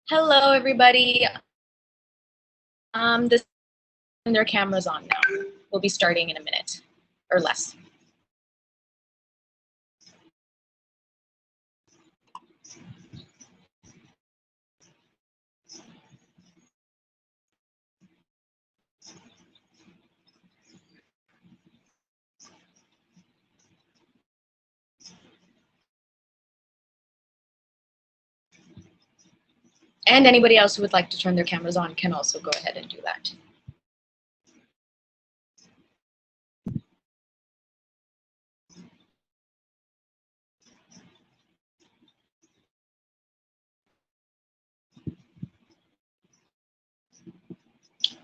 Hello, everybody. This their cameras on now. We'll be starting in a minute or less. And anybody else who would like to turn their cameras on can also go ahead and do that.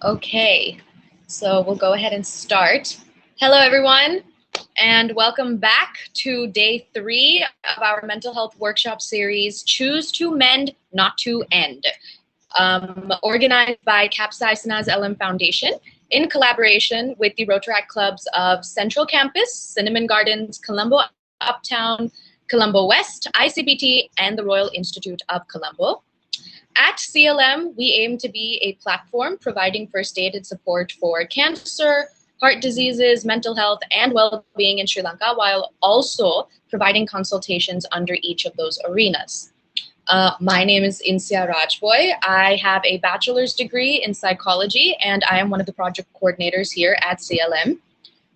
Okay, so we'll go ahead and start. Hello, everyone, and welcome back to day 3 of our mental health workshop series, Choose to Mend, Not to End, organized by Capsaicina's LM Foundation in collaboration with the Rotaract Clubs of Central Campus, Cinnamon Gardens, Colombo Uptown, Colombo West, ICBT, and the Royal Institute of Colombo. At CLM, we aim to be a platform providing first aid and support for cancer, heart diseases, mental health, and well-being in Sri Lanka, while also providing consultations under each of those arenas. My name is Insia Rajboy. I have a bachelor's degree in psychology, and I am one of the project coordinators here at CLM.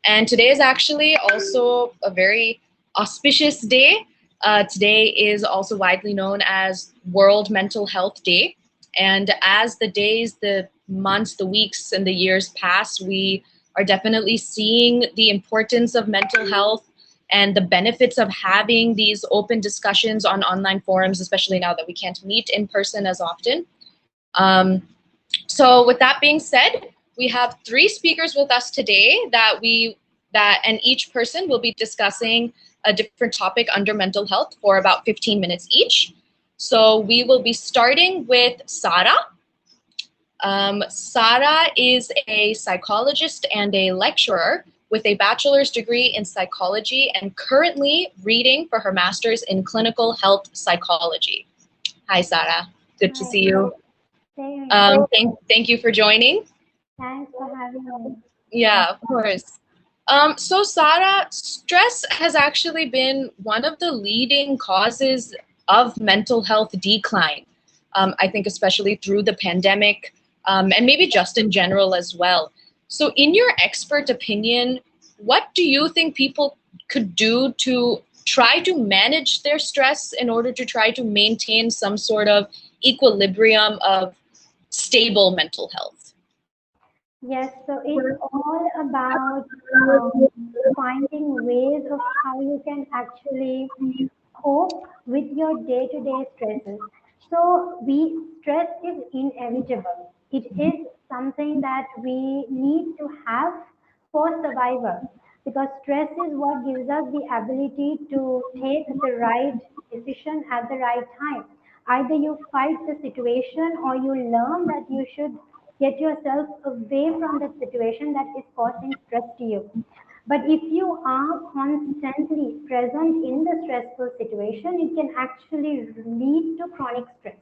And today is actually also a very auspicious day. Today is also widely known as World Mental Health Day. And as the days, the months, the weeks, and the years pass, we are definitely seeing the importance of mental health and the benefits of having these open discussions on online forums, especially now that we can't meet in person as often. So with that being said, we have 3 speakers with us today and each person will be discussing a different topic under mental health for about 15 minutes each. So we will be starting with Sara. Sara is a psychologist and a lecturer with a bachelor's degree in psychology and currently reading for her master's in clinical health psychology. Hi, Sara. Good to see you. Thank you for joining. Thanks for having me. Yeah, of course. So Sara, stress has actually been one of the leading causes of mental health decline. I think especially through the pandemic, and maybe just in general as well. So in your expert opinion, what do you think people could do to try to manage their stress in order to try to maintain some sort of equilibrium of stable mental health? Yes, so it's all about finding ways of how you can actually cope with your day-to-day stresses. So stress is inevitable. It is something that we need to have for survival because stress is what gives us the ability to take the right decision at the right time. Either you fight the situation or you learn that you should get yourself away from that situation that is causing stress to you. But if you are constantly present in the stressful situation, it can actually lead to chronic stress.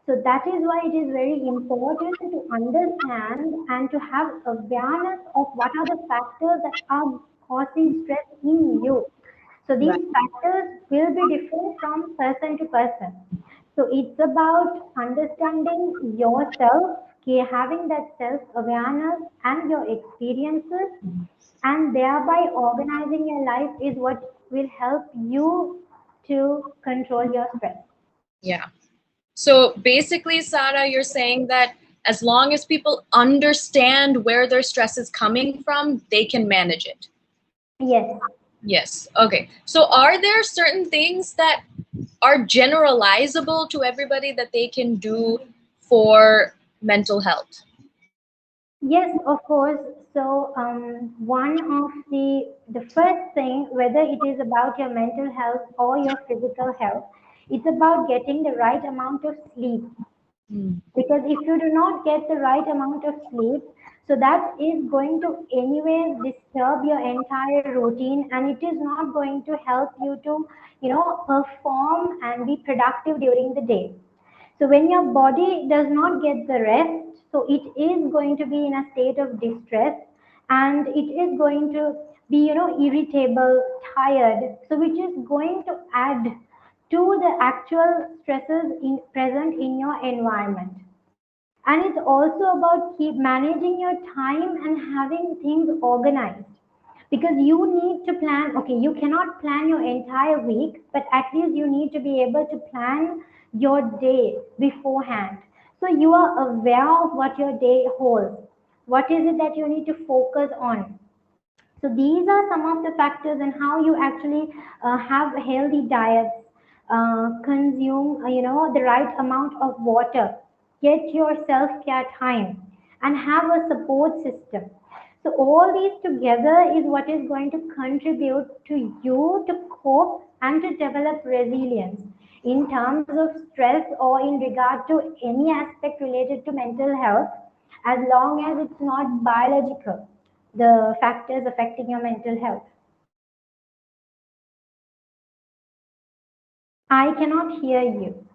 So that is why it is very important to understand and to have awareness of what are the factors that are causing stress in you. So these factors will be different from person to person. So it's about understanding yourself, having that self-awareness and your experiences, and thereby organizing your life is what will help you to control your stress. Yeah. So basically, Sara, you're saying that as long as people understand where their stress is coming from, they can manage it. Yes. Yes. Okay. So are there certain things that are generalizable to everybody that they can do for mental health? Yes, of course. So one of the first thing, whether it is about your mental health or your physical health, it's about getting the right amount of sleep. Because if you do not get the right amount of sleep, so that is going to anyways disturb your entire routine, and it is not going to help you to perform and be productive during the day. So when your body does not get the rest, so it is going to be in a state of distress, and it is going to be, irritable, tired. So which is going to add to the actual stresses present in your environment. And it's also about keep managing your time and having things organized, because you need to plan. Okay, you cannot plan your entire week, but at least you need to be able to plan your day beforehand, so you are aware of what your day holds, what is it that you need to focus on. So these are some of the factors, and how you actually have healthy diets, consume the right amount of water, get your self-care time, and have a support system. So all these together is what is going to contribute to you to cope and to develop resilience in terms of stress or in regard to any aspect related to mental health, as long as it's not biological, the factors affecting your mental health. I cannot hear you.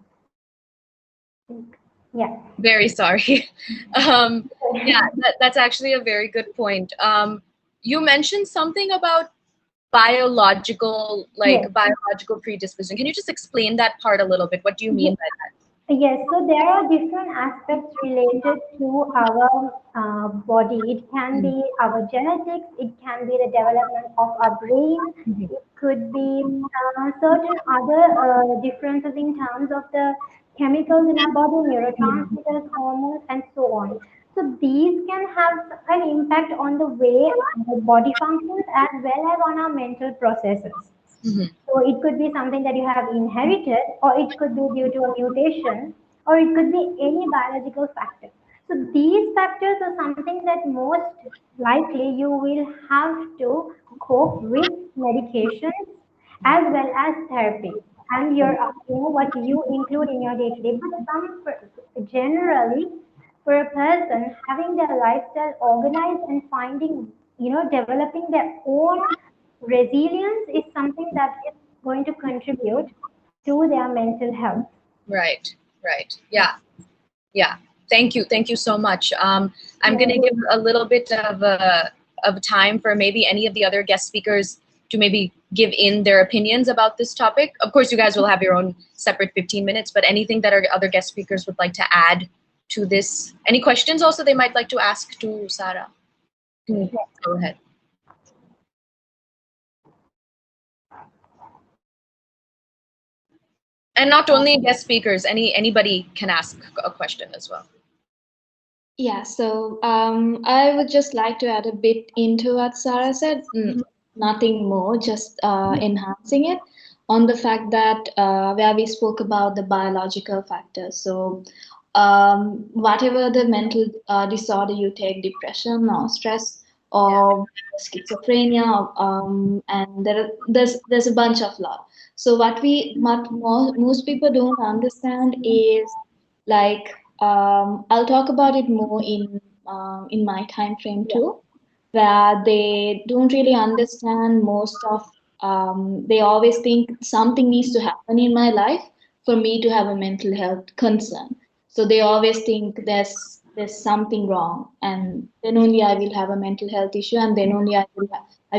Yeah. Very sorry. Yeah, that's actually a very good point. You mentioned something about Yes. biological predisposition. Can you just explain that part a little bit? What do you mean by that? Yes, so there are different aspects related to our body. It can be our genetics, it can be the development of our brain, Mhm. it could be certain other differences in terms of the chemicals in our body, neurotransmitters, hormones, and so on. So these can have an impact on the way our body functions as well as on our mental processes. Mhm. So it could be something that you have inherited, or it could be due to a mutation, or it could be any biological factor. So these factors are something that most likely you will have to cope with medications as well as therapy, and what you include in your day to day. But generally, for a person having their lifestyle organized and finding, developing their own resilience is something that is going to contribute to their mental health. Right, right. Yeah, yeah. Thank you so much. I'm Yeah. gonna give a little bit of time for maybe any of the other guest speakers to maybe give in their opinions about this topic. Of course, you guys will have your own separate 15 minutes, but anything that our other guest speakers would like to add to this? Any questions also they might like to ask to Sarah? Go ahead. And not only guest speakers, anybody can ask a question as well. Yeah, so I would just like to add a bit into what Sarah said. Nothing more, just enhancing it on the fact that where we spoke about the biological factors. So, whatever the mental disorder you take, depression or stress or schizophrenia, and there's a bunch of lot. So what most people don't understand is like I'll talk about it more in my time frame too, where they don't really understand most of. They always think something needs to happen in my life for me to have a mental health concern. So they always think there's something wrong, and then only I will have a mental health issue, and then only I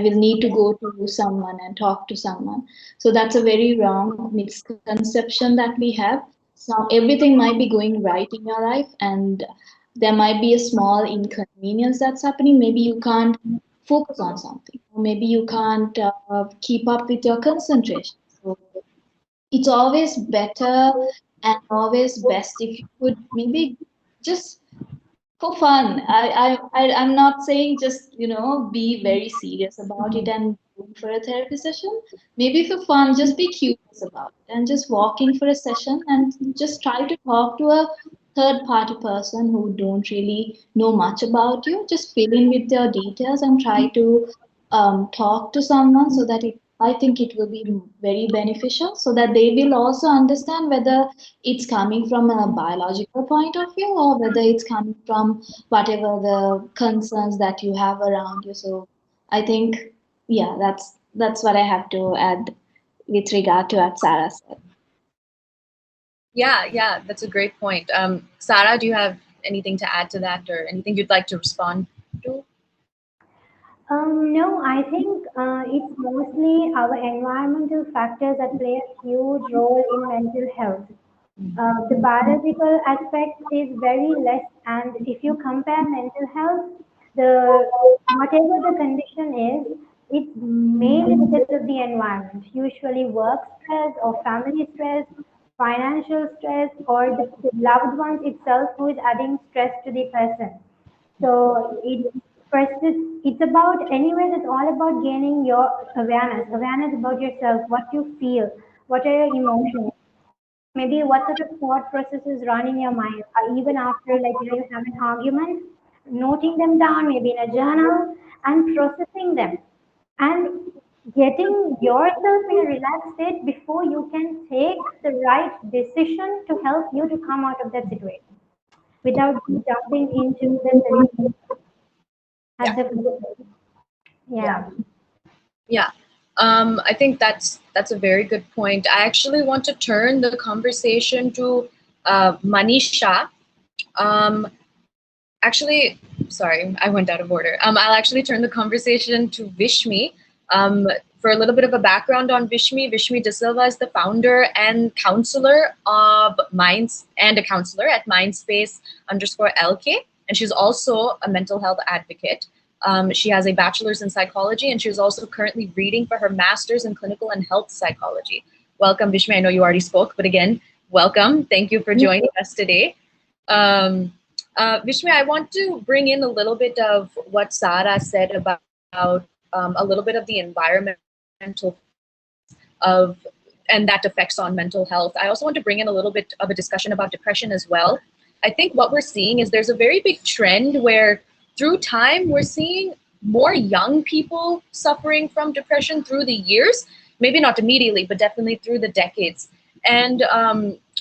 will need to go to someone and talk to someone. So that's a very wrong misconception that we have. So everything might be going right in your life, and there might be a small inconvenience that's happening. Maybe you can't focus on something, or maybe you can't keep up with your concentration. So it's always better and always best if you could maybe just for fun. I'm not saying just, be very serious about it and go for a therapy session. Maybe for fun, just be curious about it and just walk in for a session and just try to talk to a third party person who don't really know much about you. Just fill in with your details and try to talk to someone so that I think it will be very beneficial so that they will also understand whether it's coming from a biological point of view or whether it's coming from whatever the concerns that you have around you. So I think, yeah, that's what I have to add with regard to what Sarah said. Yeah, that's a great point. Sarah, do you have anything to add to that or anything you'd like to respond to? No, I think it's mostly our environmental factors that play a huge role in mental health. The biological aspect is very less, and if you compare mental health, the whatever the condition is, it's mainly because of the environment. Usually, work stress or family stress, financial stress, or the loved ones itself who is adding stress to the person. So it first it's about anyways it's all about gaining your awareness about yourself, what you feel, what are your emotions, maybe what sort of thought processes run in your mind, even after like you have an argument, noting them down maybe in a journal and processing them and getting yourself in a relaxed state before you can take the right decision to help you to come out of that situation without jumping into the solution Yeah, at the first place. yeah, Yeah. yeah. I think that's a very good point. I actually want to turn the conversation to Manisha. Um, Actually, sorry, I went out of order. I'll actually turn the conversation to Vishmi. For a little bit of a background on Vishmi, Vishmi De Silva is the founder and counselor of Minds and a counselor at Mindspace_LK, and she's also a mental health advocate. She has a bachelor's in psychology, and she's also currently reading for her master's in clinical and health psychology. Welcome, Vishmi. I know you already spoke, but again, welcome. Thank you for joining us today. Vishmi, I want to bring in a little bit of what Sarah said about a little bit of the environmental of and that affects on mental health. I also want to bring in a little bit of a discussion about depression as well. I think what we're seeing is there's a very big trend where through time we're seeing more young people suffering from depression through the years, maybe not immediately, but definitely through the decades. And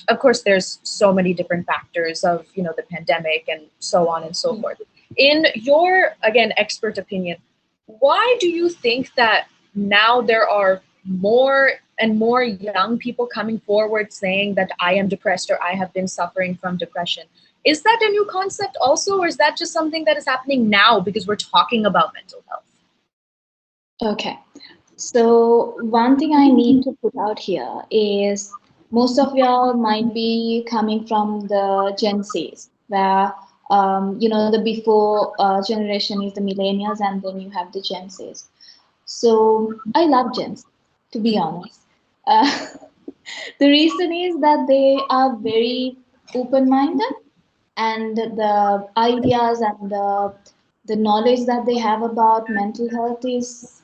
of course, there's so many different factors of the pandemic and so on and so forth. In your again expert opinion, why do you think that now there are more and more young people coming forward saying that I am depressed or I have been suffering from depression? Is that a new concept also, or is that just something that is happening now because we're talking about mental health? Okay. So one thing I need to put out here is most of y'all might be coming from the Gen Zs, where the before generation is the millennials, and then you have the Gen Zs. So I love Gen Z, to be honest. Uh, the reason is that they are very open-minded, and the ideas and the knowledge that they have about mental health is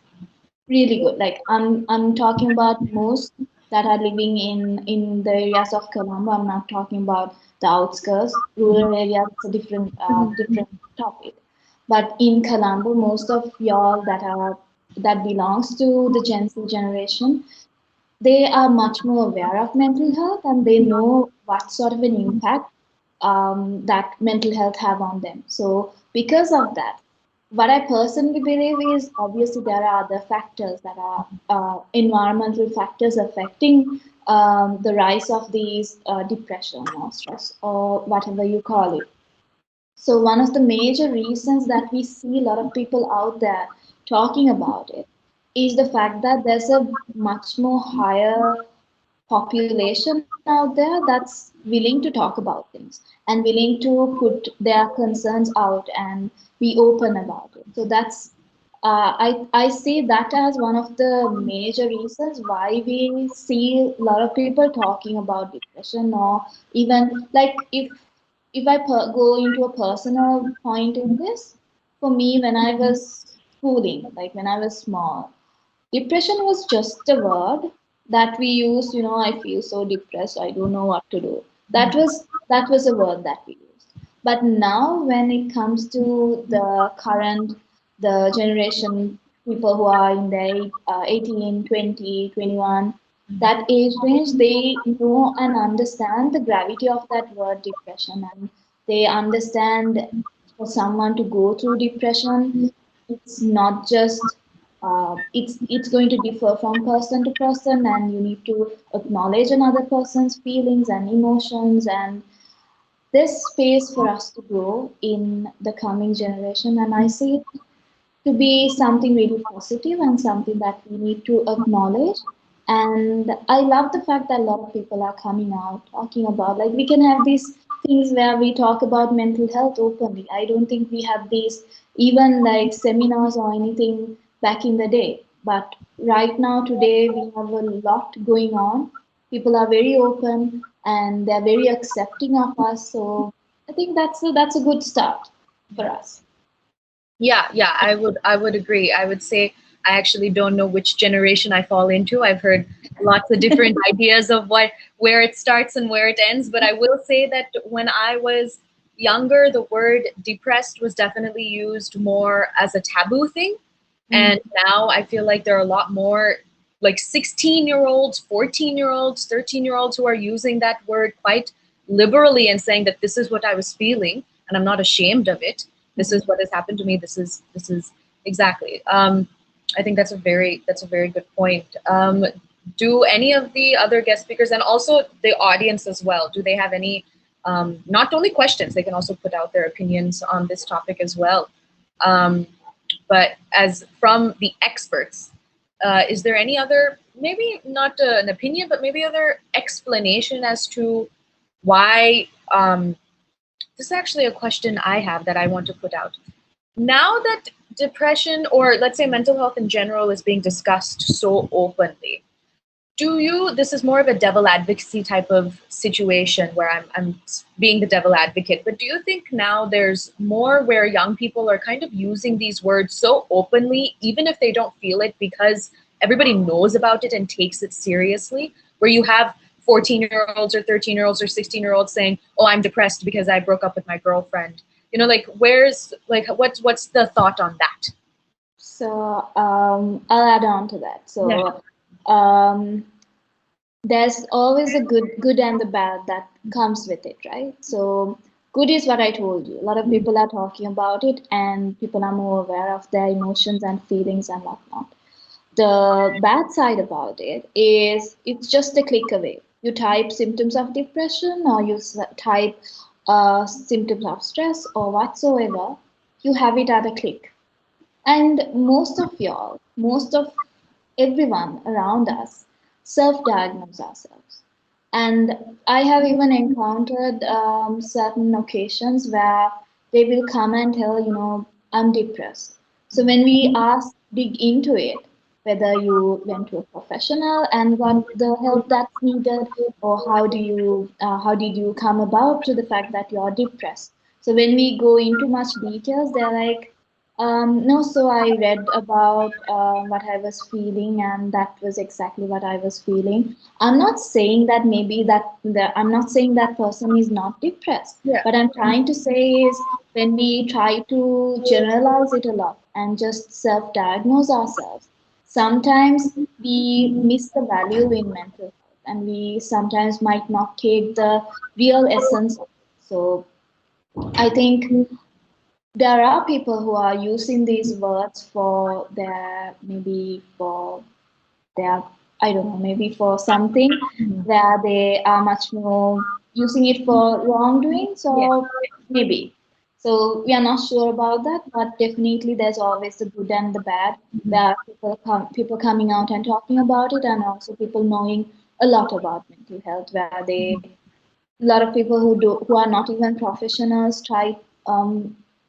really good. Like I'm talking about most that are living in the areas of Colombo. I'm not talking about the outskirts, rural areas. It's a different topic. But in Colombo, most of y'all that belongs to the Gen Z generation, they are much more aware of mental health, and they know what sort of an impact that mental health have on them. So because of that, what I personally believe is obviously there are other factors that are environmental factors affecting the rise of these depression or stress or whatever you call it. So one of the major reasons that we see a lot of people out there talking about it is the fact that there's a much more higher population out there that's willing to talk about things and willing to put their concerns out and be open about it. So that's I see that as one of the major reasons why we see a lot of people talking about depression, or even like if I go into a personal point in this, for me when I was schooling, like when I was small, depression was just a word that we used, I feel so depressed, I don't know what to do. That was a word that we used. But now when it comes to the current, the generation, people who are in their 18, 20, 21, that age range, they know and understand the gravity of that word depression, and they understand for someone to go through depression, it's not just it's going to differ from person to person, and you need to acknowledge another person's feelings and emotions, and there's space for us to grow in the coming generation. And I see it to be something really positive and something that we need to acknowledge. And I love the fact that a lot of people are coming out talking about, like, we can have these things where we talk about mental health openly. I don't think we had these even like seminars or anything back in the day. But right now, today, we have a lot going on. People are very open and they're very accepting of us. So I think that's a good start for us. Yeah, I would agree. I would say I actually don't know which generation I fall into. I've heard lots of different ideas of where it starts and where it ends, but I will say that when I was younger, the word depressed was definitely used more as a taboo thing. And now I feel like there are a lot more like 16-year-olds, 14-year-olds, 13-year-olds who are using that word quite liberally and saying that this is what I was feeling and I'm not ashamed of it. This is what has happened to me. This is exactly. I think that's a very good point. Do any of the other guest speakers and also the audience as well, do they have any not only questions, they can also put out their opinions on this topic as well. But as from the experts, is there any other, maybe not an opinion, but maybe other explanation as to why, this is actually a question I have that I want to put out. Now that depression, or let's say mental health in general, is being discussed so openly, this is more of a devil advocacy type of situation where I'm being the devil advocate, but do you think now there's more where young people are kind of using these words so openly, even if they don't feel it, because everybody knows about it and takes it seriously, where you have 14-year-olds or 13-year-olds or 16-year-olds saying, oh, I'm depressed because I broke up with my girlfriend? Like, what's the thought on that? So I'll add on to that. So there's always a good and the bad that comes with it, right? So good is what I told you. A lot of people are talking about it, and people are more aware of their emotions and feelings and whatnot. The bad side about it is it's just a click away. You type symptoms of depression, or you type symptoms of stress or whatsoever, you have it at a click. And most of everyone around us self-diagnose ourselves. And I have even encountered certain occasions where they will come and tell, I'm depressed. So when we ask, dig into it, whether you went to a professional and got the help that's needed, or how did you come about to the fact that you're depressed? So when we go into much details, they're like, no, so I read about what I was feeling, and that was exactly what I was feeling. I'm not saying that I'm not saying that person is not depressed. Yeah. What I'm trying to say is when we try to generalize it a lot and just self-diagnose ourselves, sometimes we miss the value in mental health, and we sometimes might not take the real essence of it. So I think there are people who are using these words for their, maybe for their, I don't know, maybe for something where they are much more using it for wrongdoing. So maybe. So we are not sure about that, but definitely there's always the good and the bad, where people coming out and talking about it, and also people knowing a lot about mental health, where a lot of people who are not even professionals try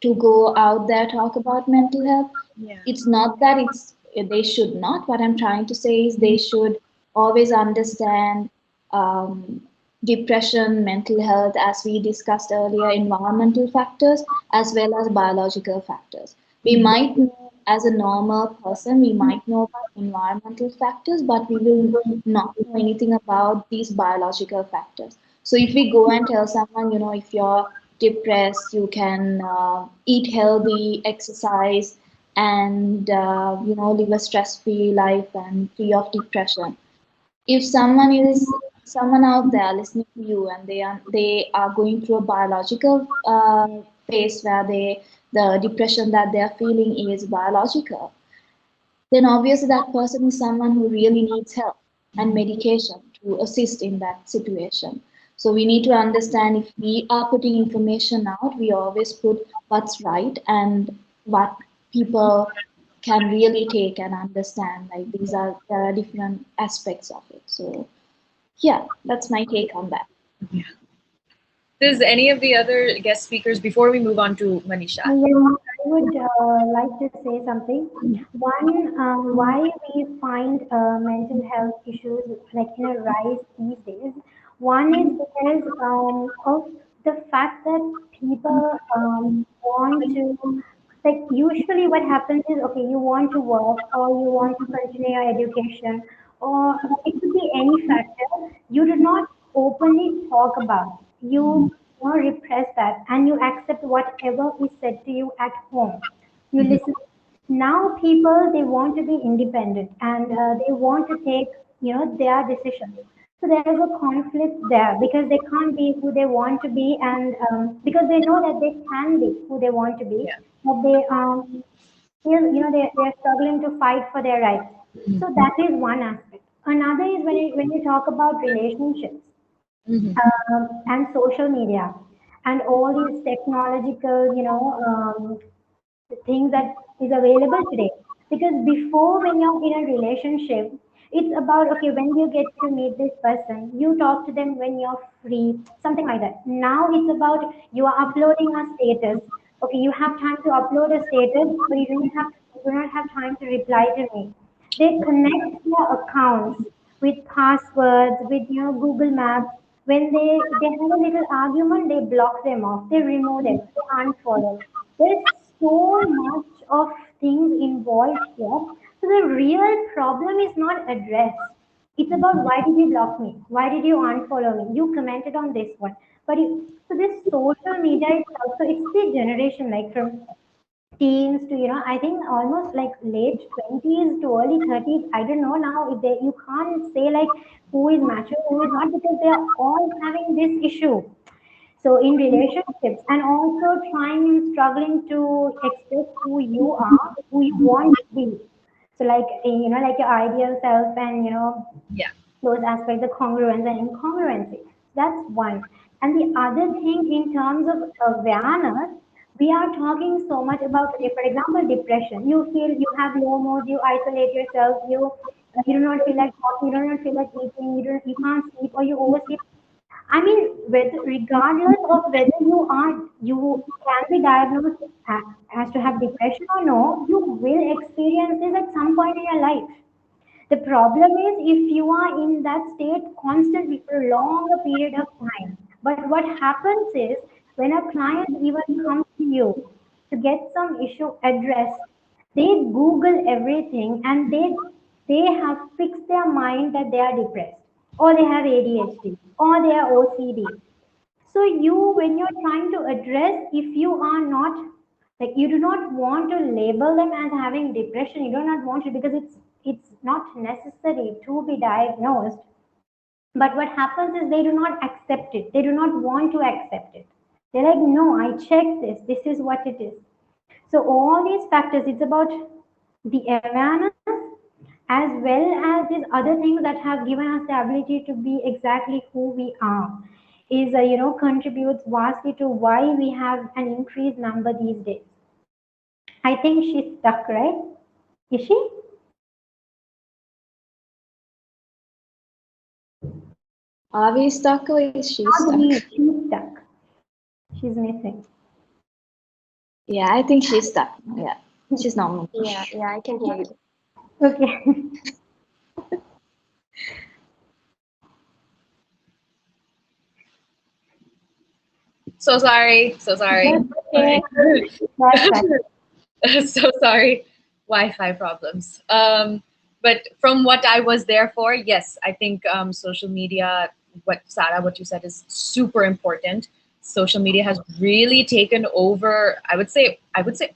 to go out there talk about mental health. Yeah. It's not that they should not. What I'm trying to say is they should always understand um, depression, mental health, as we discussed earlier, environmental factors as well as biological factors. We might know, as a normal person, we might know about environmental factors, but we will not know anything about these biological factors. So if we go and tell someone, if you're depressed, you can eat healthy, exercise, and live a stress-free life and free of depression. If someone out there listening to you, and they are going through a biological phase where the depression that they are feeling is biological, then obviously that person is someone who really needs help and medication to assist in that situation. So we need to understand, if we are putting information out, we always put what's right and what people can really take and understand. Like there are different aspects of it. So yeah, that's my take on that. Does any of the other guest speakers, before we move on to Manisha? Yeah, I would like to say something. One, why we find mental health issues like in a rise these days. One is because of the fact that people want to, like, usually what happens is, okay, you want to work or you want to continue your education, or it could be any factor. You do not openly talk about. You repress that and you accept whatever is said to you at home. You listen. Now people, they want to be independent and they want to take their decisions. So there is a conflict there because they can't be who they want to be, and because they know that they can be who they want to be, Yeah. but they still, they're struggling to fight for their rights. So that is one aspect. Another is when you talk about relationships Mhm. and social media and all these technological, things that is available today. Because before, when you're in a relationship, it's about, okay, when you get to meet this person, you talk to them when you're free, something like that. Now it's about you are uploading a status. Okay, you have time to upload a status, but you do not have time to reply to me. They connect their accounts with passwords, with Google Maps. When they have a little argument, they block them off, they remove them, they unfollow. There's so much of things involved here. So the real problem is not addressed. It's about, why did you block me? Why did you unfollow me? You commented on this one. So this social media itself, so it's the generation like from teens to I think almost like late 20s to early 30s. I don't know now if they, you can't say like who is mature, who is not, because they are all having this issue. So in relationships, and also trying and struggling to express who you are, who you want to be. So like like your ideal self, and Yeah. those aspects, the congruence and incongruency. That's one. And the other thing, in terms of awareness, we are talking so much about, okay, for example, depression. You feel you have low mood, you isolate yourself, you do not feel like talking, you do not feel like eating, you can't sleep, or you oversleep. I mean, regardless of whether you can be diagnosed as to have depression or no, you will experience this at some point in your life. The problem is if you are in that state constantly for a longer period of time. But what happens is, when a client even comes to you to get some issue addressed, they Google everything and they have fixed their mind that they are depressed, or they have ADHD, or they are OCD. So when you're trying to address, if you are not, like, you do not want to label them as having depression, you do not want to, because it's not necessary to be diagnosed. But what happens is they do not accept it. They do not want to accept it. They're like, no, I checked this. This is what it is. So all these factors, it's about the awareness, as well as these other things that have given us the ability to be exactly who we are, is contributes vastly to why we have an increased number these days. I think she's stuck, right? Is she? Are we stuck or is she Not stuck? me. She's stuck. She's missing. Yeah, I think she's stuck. Yeah, she's not moving. Yeah, I can hear you. Okay. So sorry. So sorry. Okay. That's right. So sorry. Wi-Fi problems. But from what I was there for, yes, I think social media, what Sarah, what you said is super important. Social media has really taken over, I would say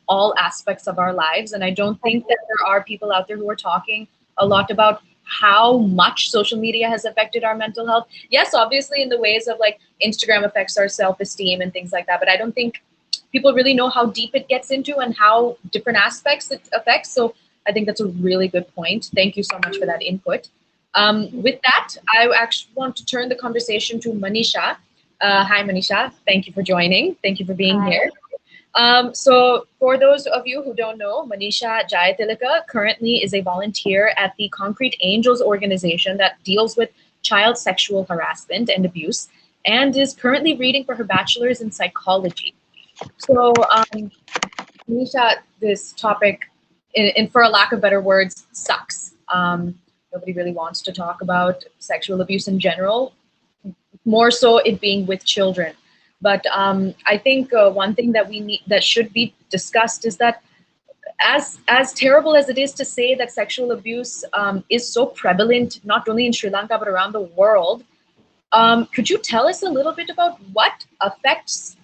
all aspects of our lives. And I don't think that there are people out there who are talking a lot about how much social media has affected our mental health. Yes, obviously in the ways of like Instagram affects our self-esteem and things like that, but I don't think people really know how deep it gets into and how different aspects it affects. So I think that's a really good point. Thank you so much for that input. With that, I actually want to turn the conversation to Manisha. Hi, Manisha. Thank you for joining. Thank you for being Hi. here. So for those of you who don't know, Manisha Jayatilaka currently is a volunteer at the Concrete Angels organization that deals with child sexual harassment and abuse, and is currently reading for her bachelor's in psychology. So, Manisha, this topic, for a lack of better words, sucks. Nobody really wants to talk about sexual abuse in general, more so it being with children. But I think one thing that we need that should be discussed is that as terrible as it is to say that sexual abuse is so prevalent, not only in Sri Lanka but around the world, could you tell us a little bit about what effects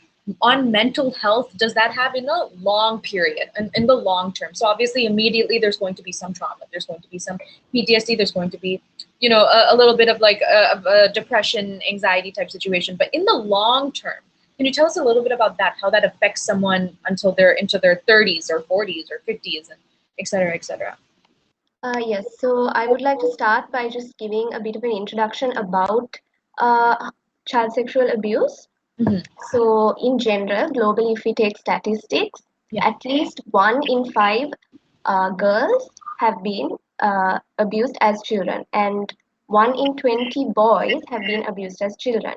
on mental health does that have in a long period and in the long term? So obviously, immediately there's going to be some trauma, there's going to be some PTSD, there's going to be, a little bit of like a depression, anxiety type situation. But in the long term, can you tell us a little bit about that? How that affects someone until they're into their 30s or 40s or 50s, and et cetera, et cetera. Yes, so I would like to start by just giving a bit of an introduction about child sexual abuse. Mhm. So, in general, globally, if we take statistics, Yeah. at least 1 in 5 girls have been abused as children, and 1 in 20 boys have been abused as children.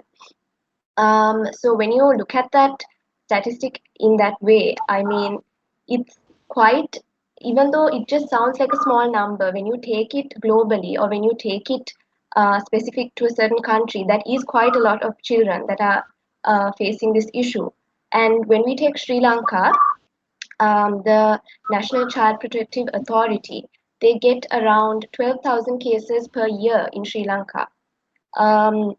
So, when you look at that statistic in that way, I mean, it's quite, even though it just sounds like a small number, when you take it globally or when you take it specific to a certain country, that is quite a lot of children that are facing this issue. And when we take Sri Lanka, the National Child Protective Authority, they get around 12,000 cases per year in Sri Lanka. Um,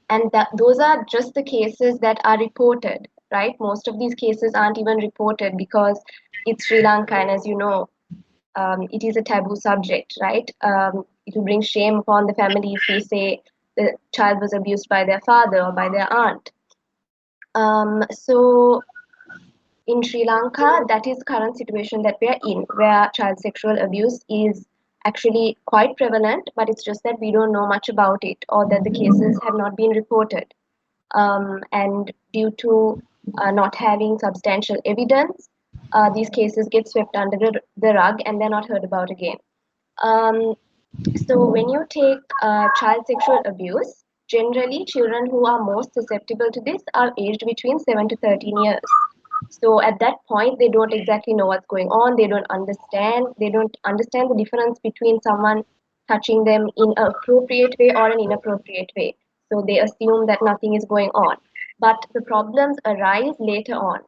and those are just the cases that are reported, right? Most of these cases aren't even reported because it's Sri Lanka, and as you know, it is a taboo subject, right? It will bring shame upon the family if we say the child was abused by their father or by their aunt. So in Sri Lanka, that is current situation that we are in, where child sexual abuse is actually quite prevalent, but it's just that we don't know much about it or that the cases have not been reported. And due to not having substantial evidence, these cases get swept under the rug and they're not heard about again. So when you take child sexual abuse, generally children who are most susceptible to this are aged between 7 to 13 years. So at that point, they don't exactly know what's going on. They don't understand. They don't understand the difference between someone touching them in an appropriate way or an inappropriate way. So they assume that nothing is going on. But the problems arise later on.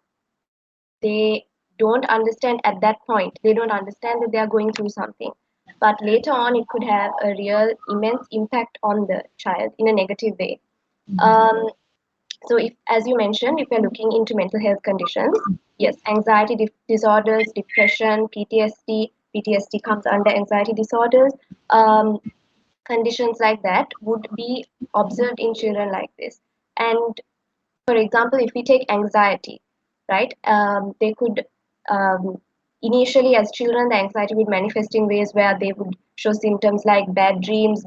They don't understand at that point. They don't understand that they are going through something. But later on, it could have a real immense impact on the child in a negative way. Um, so, if, as you mentioned, if you're looking into mental health conditions, yes, anxiety disorders, depression, PTSD, PTSD comes under anxiety disorders. Conditions like that would be observed in children like this. And for example, if we take anxiety, right, they could initially as children, the anxiety would manifest in ways where they would show symptoms like bad dreams,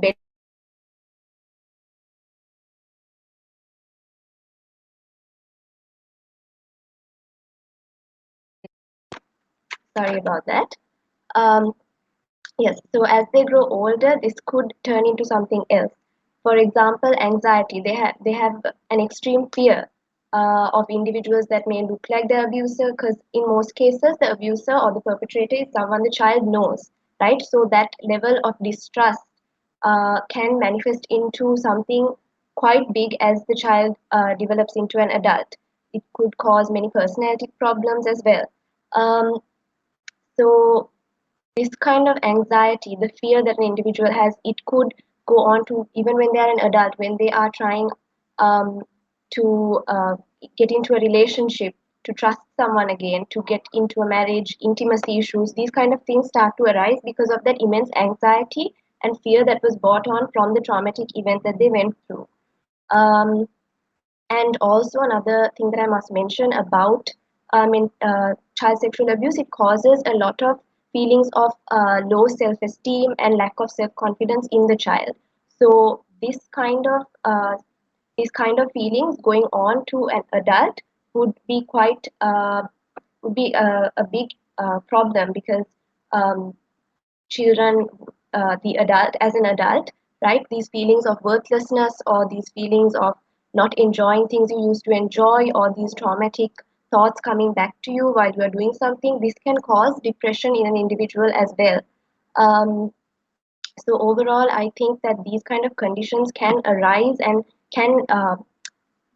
sorry about that. Um, yes, so as they grow older, this could turn into something else. For example, anxiety. They have an extreme fear of individuals that may look like the abuser, because in most cases, the abuser or the perpetrator is someone the child knows, right? So that level of distrust can manifest into something quite big as the child develops into an adult. It could cause many personality problems as well. Um, so this kind of anxiety, the fear that an individual has, it could go on to even when they are an adult, when they are trying um, to get into a relationship, to trust someone again, to get into a marriage, intimacy issues, these kind of things start to arise because of that immense anxiety and fear that was brought on from the traumatic event that they went through. Um, and also another thing that I must mention about child sexual abuse, it causes a lot of feelings of low self-esteem and lack of self-confidence in the child. So these kind of feelings going on to an adult would be quite would be a big problem, because um, children, the adult, as an adult, right, these feelings of worthlessness, or these feelings of not enjoying things you used to enjoy, or these traumatic thoughts coming back to you while you are doing something, this can cause depression in an individual as well. um, so overall, I think that these kind of conditions can arise and can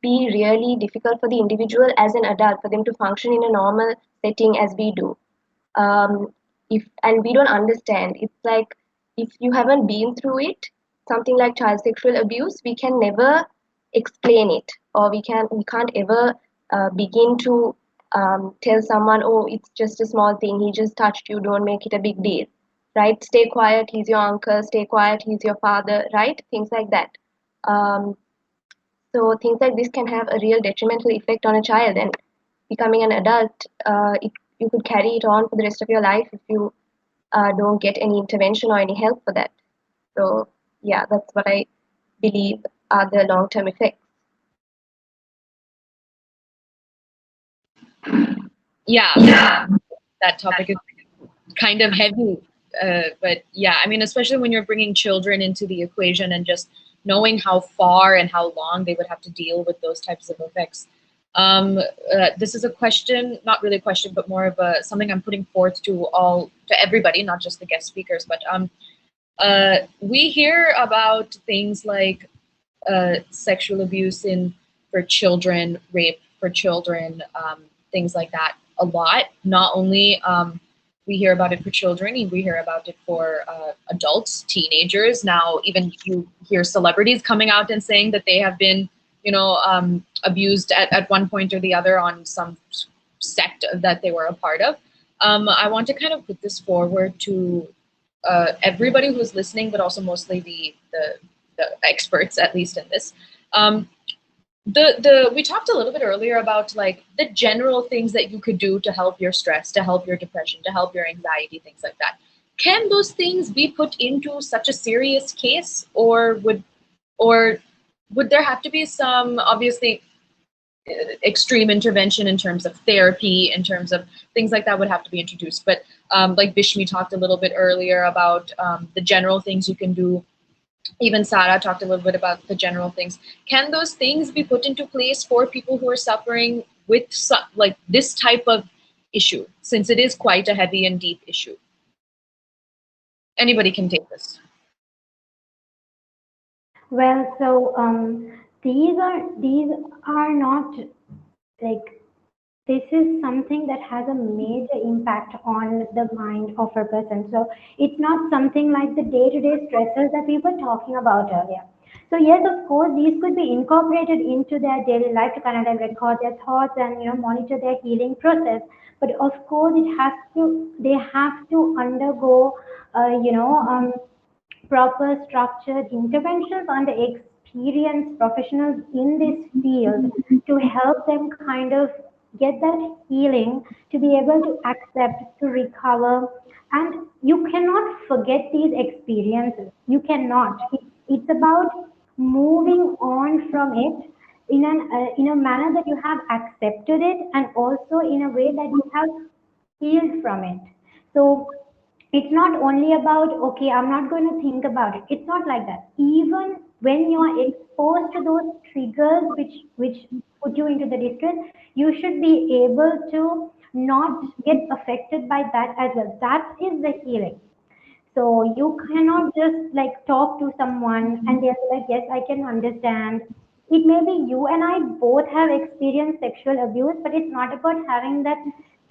be really difficult for the individual as an adult, for them to function in a normal setting as we do. If and we don't understand, it's like, if you haven't been through it, something like child sexual abuse, we can never explain it, or we can't ever begin to tell someone, oh, it's just a small thing, he just touched you, don't make it a big deal, right? Stay quiet, he's your uncle. Stay quiet, he's your father, right? Things like that. um, so things like this can have a real detrimental effect on a child, and becoming an adult, you could carry it on for the rest of your life if you don't get any intervention or any help for that. So yeah, that's what I believe are the long-term effects. Yeah, that topic is kind of heavy. But yeah, I mean, especially when you're bringing children into the equation and just knowing how far and how long they would have to deal with those types of effects. This is a question, not really a question, but more of a something I'm putting forth to everybody, not just the guest speakers. But we hear about things like sexual abuse for children, rape for children, things like that a lot. Not only we hear about it for children, we hear about it for adults, teenagers. Now, even you hear celebrities coming out and saying that they have been, abused at one point or the other on some sect that they were a part of. I want to kind of put this forward to everybody who's listening, but also mostly the experts, at least in this. Um, the we talked a little bit earlier about like the general things that you could do to help your stress, to help your depression, to help your anxiety, things like that. Can those things be put into such a serious case, or would there have to be some, obviously, extreme intervention in terms of therapy, in terms of things like that would have to be introduced? But like Bishmi talked a little bit earlier about the general things you can do. Even Sarah talked a little bit about the general things. Can those things be put into place for people who are suffering with like this type of issue, since it is quite a heavy and deep issue? Anybody can take this. Well, so these are not like, this is something that has a major impact on the mind of a person. So it's not something like the day-to-day stresses that we were talking about earlier. So yes, of course, these could be incorporated into their daily life to kind of record their thoughts and monitor their healing process. But of course, they have to undergo proper structured interventions under experienced professionals in this field to help them kind of get that healing, to be able to accept, to recover. And you cannot forget these experiences. You cannot. It's about moving on from it in a manner that you have accepted it, and also in a way that you have healed from it. So it's not only about, okay, I'm not going to think about it. It's not like that. Even when you are exposed to those triggers which put you into the distress, you should be able to not get affected by that as well. That is the healing. So you cannot just like talk to someone and they're like, yes, I can understand. It may be you and I both have experienced sexual abuse, but it's not about having that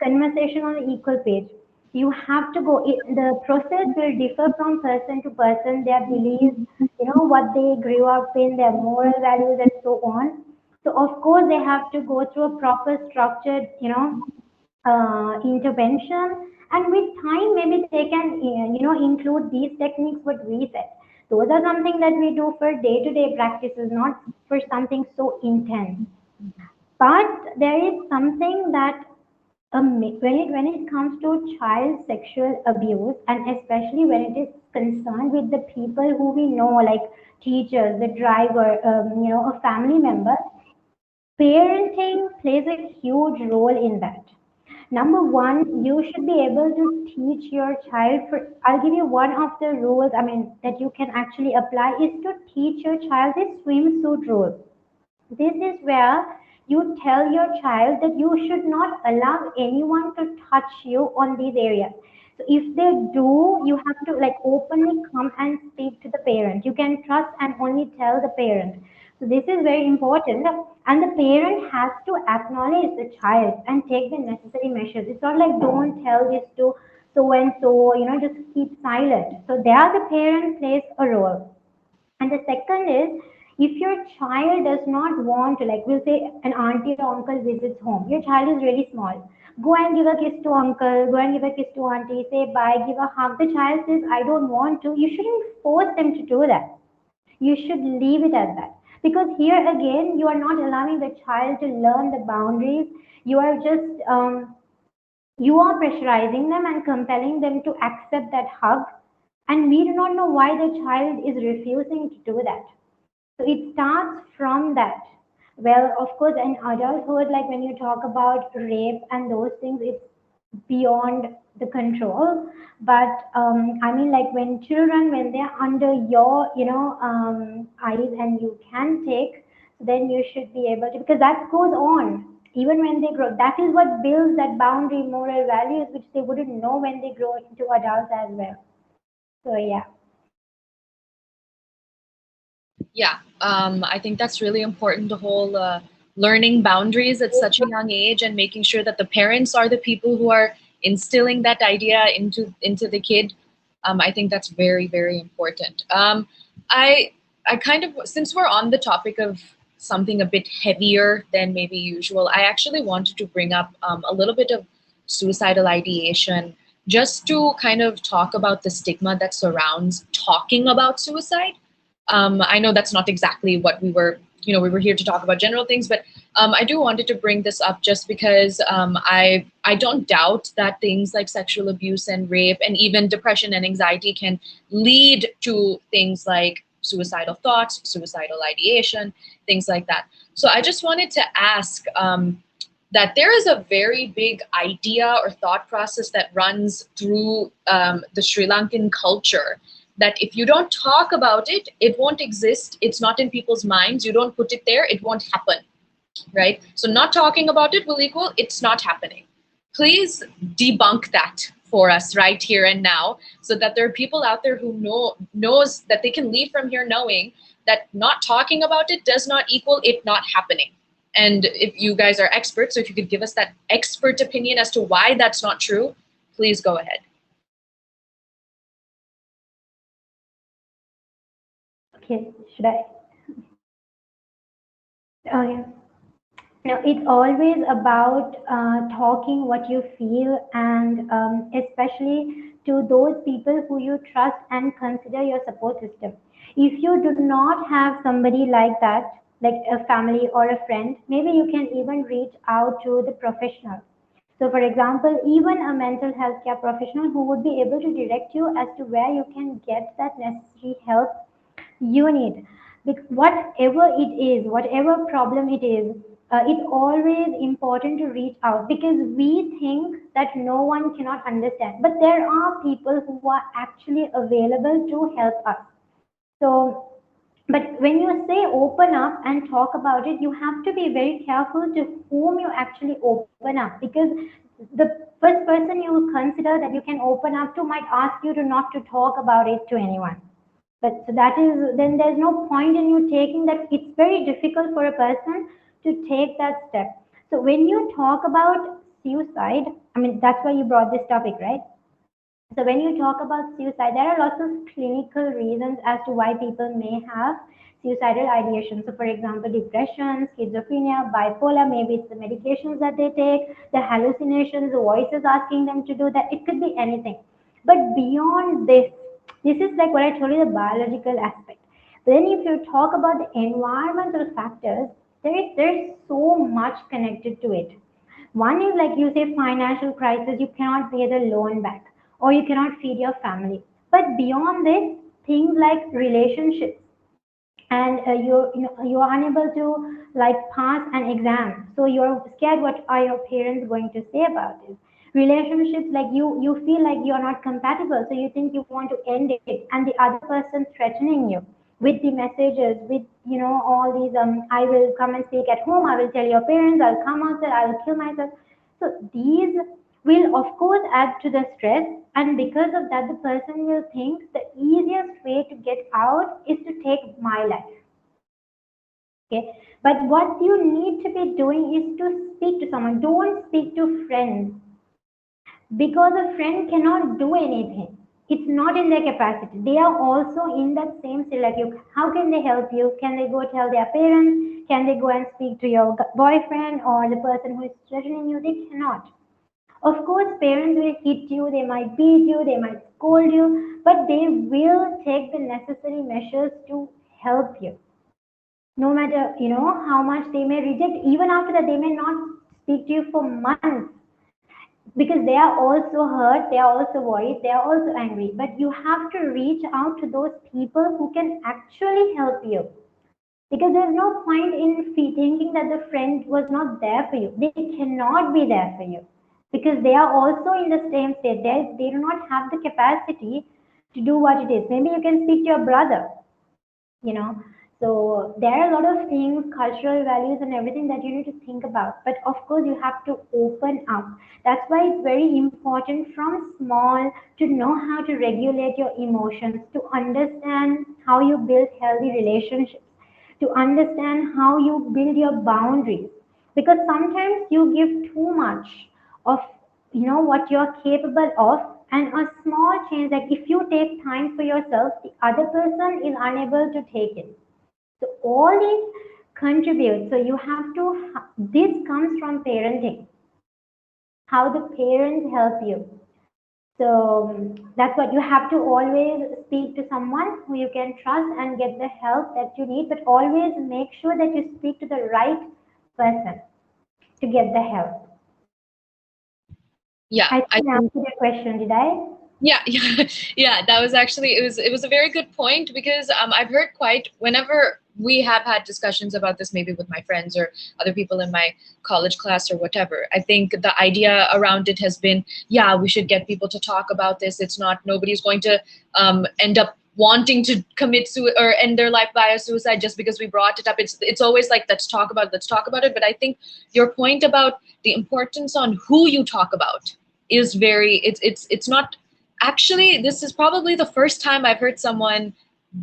conversation on an equal page. You have to go, the process will differ from person to person, their beliefs, what they grew up in, their moral values, and so on. So of course they have to go through a proper structured, intervention, and with time maybe they can include these techniques what we said. Those are something that we do for day-to-day practices, not for something so intense. But there is something that when it comes to child sexual abuse, and especially when it is concerned with the people who we know, like teachers, the driver, a family member, parenting plays a huge role in that. Number one, you should be able to teach your child. I'll give you one of the rules, that you can actually apply is to teach your child the swimsuit rule. This is where you tell your child that you should not allow anyone to touch you on these areas. So if they do, you have to like openly come and speak to the parent. You can trust and only tell the parent. So this is very important, and the parent has to acknowledge the child and take the necessary measures. It's not like don't tell this to so and so, just keep silent. So there the parent plays a role. And the second is, if your child does not want to, like we'll say an auntie or uncle visits home, your child is really small. Go and give a kiss to uncle, go and give a kiss to auntie, say bye, give a hug. The child says, I don't want to. You shouldn't force them to do that. You should leave it at that. Because here again, you are not allowing the child to learn the boundaries. You are just you are pressurizing them and compelling them to accept that hug, and we do not know why the child is refusing to do that. So it starts from that. Well, of course, in adulthood, like when you talk about rape and those things, it's beyond the control. But like when children, when they're under your, eyes and you can take, then you should be able to, because that goes on even when they grow. That is what builds that boundary, moral values, which they wouldn't know when they grow into adults as well. So yeah. Yeah, I think that's really important, the whole learning boundaries at such a young age and making sure that the parents are the people who are instilling that idea into the kid. I think that's very, very important. I kind of, since we're on the topic of something a bit heavier than maybe usual, I actually wanted to bring up a little bit of suicidal ideation, just to kind of talk about the stigma that surrounds talking about suicide. I know that's not exactly what we were, we were here to talk about general things, but I do wanted to bring this up just because I don't doubt that things like sexual abuse and rape and even depression and anxiety can lead to things like suicidal thoughts, suicidal ideation, things like that. So I just wanted to ask that there is a very big idea or thought process that runs through the Sri Lankan culture, that if you don't talk about it, it won't exist. It's not in people's minds. You don't put it there, it won't happen, right? So not talking about it will equal it's not happening. Please debunk that for us right here and now, so that there are people out there who knows that they can leave from here knowing that not talking about it does not equal it not happening. And if you guys are experts, so if you could give us that expert opinion as to why that's not true, please go ahead. Okay, should I? Okay. No, it's always about talking what you feel, and especially to those people who you trust and consider your support system. If you do not have somebody like that, like a family or a friend, maybe you can even reach out to the professional. So, for example, even a mental health care professional who would be able to direct you as to where you can get that necessary help you need. Whatever it is, whatever problem it is, it's always important to reach out, because we think that no one cannot understand, but there are people who are actually available to help us. So, but when you say open up and talk about it, you have to be very careful to whom you actually open up, because the first person you consider that you can open up to might ask you to not to talk about it to anyone. But so that is, then there's no point in you taking that. It's very difficult for a person to take that step. So when you talk about suicide, that's why you brought this topic, right? So when you talk about suicide, there are lots of clinical reasons as to why people may have suicidal ideation. So for example, depression, schizophrenia, bipolar, maybe it's the medications that they take, the hallucinations, the voices asking them to do that. It could be anything. But beyond this is like what I told you, the biological aspect. Then if you talk about the environmental factors, there's so much connected to it. One is like you say financial crisis, you cannot pay the loan back or you cannot feed your family. But beyond this, things like relationships, and you're unable to like pass an exam, so you're scared what are your parents going to say about it. Relationships, like you feel like you're not compatible, so you think you want to end it, and the other person threatening you with the messages, with all these I will come and speak at home, I will tell your parents, I'll come outside, I'll kill myself. So these will of course add to the stress, and because of that the person will think the easiest way to get out is to take my life. Okay, but what you need to be doing is to speak to someone. Don't speak to friends, because a friend cannot do anything. It's not in their capacity. They are also in that same state like you. How can they help you? Can they go tell their parents? Can they go and speak to your boyfriend or the person who is threatening you? They cannot. Of course, parents will hit you, they might beat you, they might scold you, but they will take the necessary measures to help you. No matter how much they may reject, even after that they may not speak to you for months, because they are also hurt, they are also worried, they are also angry. But you have to reach out to those people who can actually help you, because there's no point in thinking that the friend was not there for you. They cannot be there for you, because they are also in the same state. They do not have the capacity to do what it is. Maybe you can speak to your brother, you know. So there are a lot of things, cultural values and everything that you need to think about. But of course, you have to open up. That's why it's very important from small to know how to regulate your emotions, to understand how you build healthy relationships, to understand how you build your boundaries. Because sometimes you give too much of what you're capable of, and a small change, like if you take time for yourself, the other person is unable to take it. So all these contribute. So you have to, this comes from parenting, how the parents help you. So that's what you have to always speak to someone who you can trust and get the help that you need, but always make sure that you speak to the right person to get the help. Yeah, I I think I think answered your question, did I? yeah, yeah, yeah. That was actually it was a very good point because I've heard quite whenever we have had discussions about this, maybe with my friends or other people in my college class or whatever. I think the idea around it has been, yeah, we should get people to talk about this. It's not nobody's going to end up wanting to commit suicide or end their life by a suicide just because we brought it up. It's always like let's talk about it. But I think your point about the importance on who you talk about is very it's not. Actually, this is probably the first time I've heard someone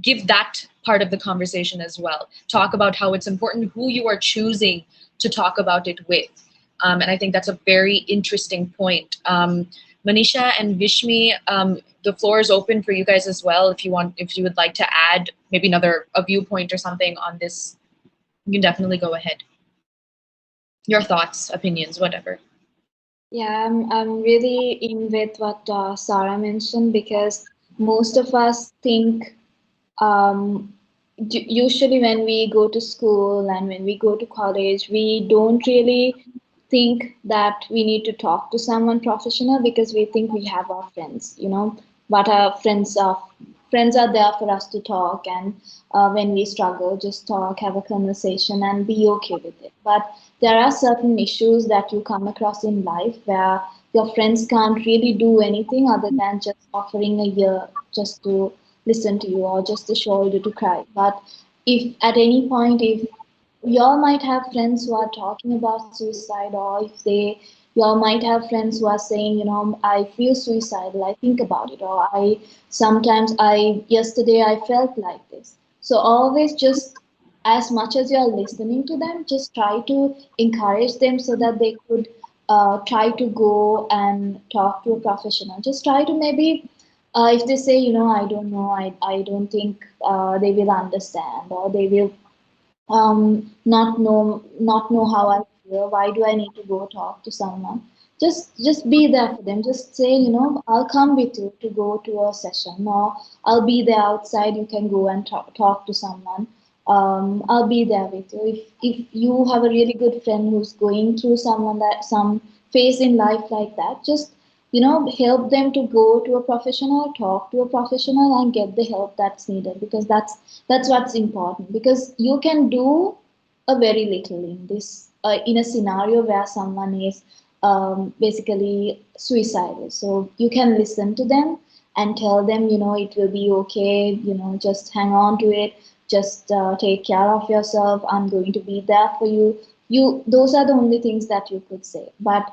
give that part of the conversation as well. Talk about how it's important who you are choosing to talk about it with. And I think that's a very interesting point. Manisha and Vishmi, the floor is open for you guys as well. If you would like to add maybe a viewpoint or something on this, you can definitely go ahead. Your thoughts, opinions, whatever. Yeah, I'm really in with what Sarah mentioned, because most of us think usually when we go to school and when we go to college, we don't really think that we need to talk to someone professional, because we think we have our friends, but our friends are there for us to talk, and when we struggle, just talk, have a conversation, and be okay with it. But there are certain issues that you come across in life where your friends can't really do anything other than just offering a ear just to listen to you, or just a shoulder to cry. But if at any point, if you all might have friends who are talking about suicide, or if you all might have friends who are saying, I feel suicidal, I think about it, or yesterday I felt like this. So always, just as much as you're listening to them, just try to encourage them so that they could try to go and talk to a professional. Just try to maybe, if they say, I don't know, I don't think they will understand, or they will not know how I feel. Why do I need to go talk to someone? Just be there for them. Just say, I'll come with you to go to a session, or I'll be there outside. You can go and talk to someone. I'll be there with you. If you have a really good friend who's going through some phase in life like that, just help them to go to a professional, talk to a professional, and get the help that's needed, because that's what's important. Because you can do a very little in this in a scenario where someone is basically suicidal. So you can listen to them and tell them, it will be okay, just hang on to it, just take care of yourself, I'm going to be there for you. Those are the only things that you could say. But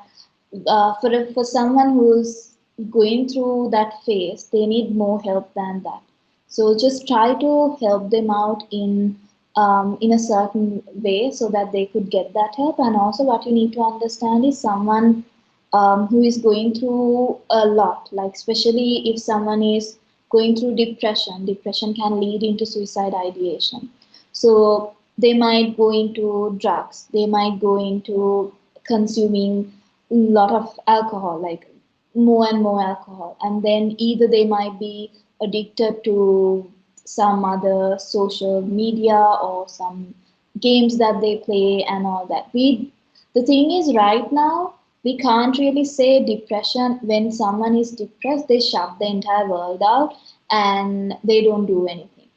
for someone who's going through that phase, they need more help than that. So just try to help them out in a certain way so that they could get that help. And also, what you need to understand is someone who is going through a lot, like especially if someone is going through depression. Depression can lead into suicide ideation. So they might go into drugs. They might go into consuming a lot of alcohol, like more and more alcohol. And then either they might be addicted to some other social media or some games that they play and all that. The thing is, right now, we can't really say depression. When someone is depressed, they shut the entire world out and they don't do anything.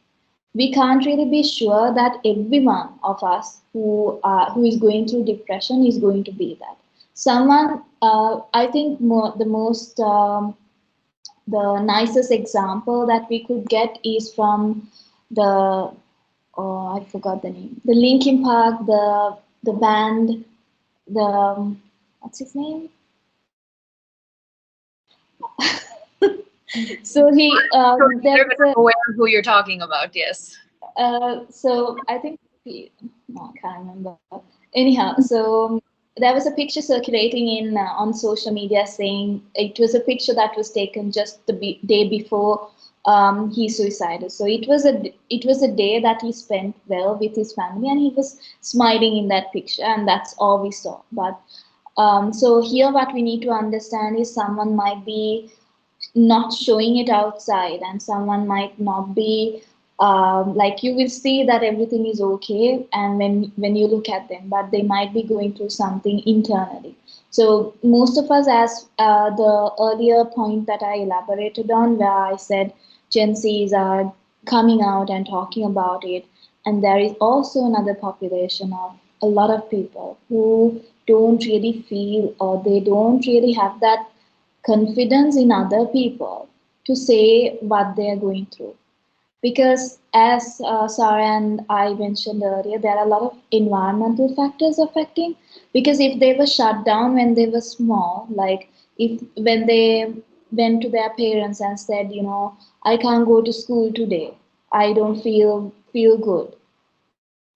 We can't really be sure that every one of us who is going through depression is going to be that. Someone, I think, the nicest example that we could get is from the I forgot the name. The Linkin Park, the band, the what's his name? So he You're there's a aware of who you're talking about, yes. so I think no, I can't remember. Anyhow, so there was a picture circulating in on social media saying it was a picture that was taken just the day before he suicided. So it was a day that he spent well with his family, and he was smiling in that picture, and that's all we saw. But so here, what we need to understand is someone might be not showing it outside, and someone might not be like, you will see that everything is okay and when you look at them, but they might be going through something internally. So most of us, as the earlier point that I elaborated on, where I said Gen Zs are coming out and talking about it, and there is also another population of a lot of people who don't really feel, or they don't really have that confidence in other people to say what they are going through. Because, as Sarah and I mentioned earlier, there are a lot of environmental factors affecting. Because if they were shut down when they were small, like if when they went to their parents and said, I can't go to school today, I don't feel good.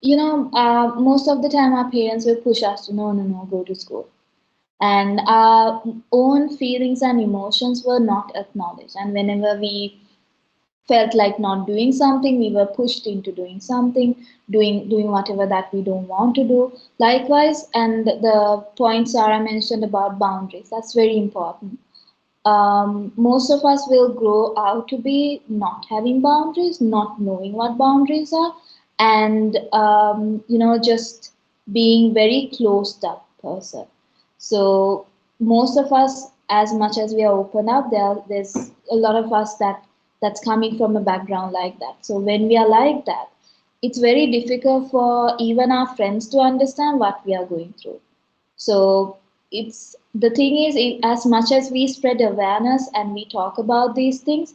Most of the time our parents will push us to no, no, no, go to school, and our own feelings and emotions were not acknowledged. And whenever we felt like not doing something, we were pushed into doing something, doing whatever that we don't want to do. Likewise, and the point Sarah mentioned about boundaries, that's very important. Most of us will grow out to be not having boundaries, not knowing what boundaries are, and just being very closed up person. So most of us, as much as we are open up, there's a lot of us that's coming from a background like that. So when we are like that, it's very difficult for even our friends to understand what we are going through. So it's the thing is, as much as we spread awareness and we talk about these things,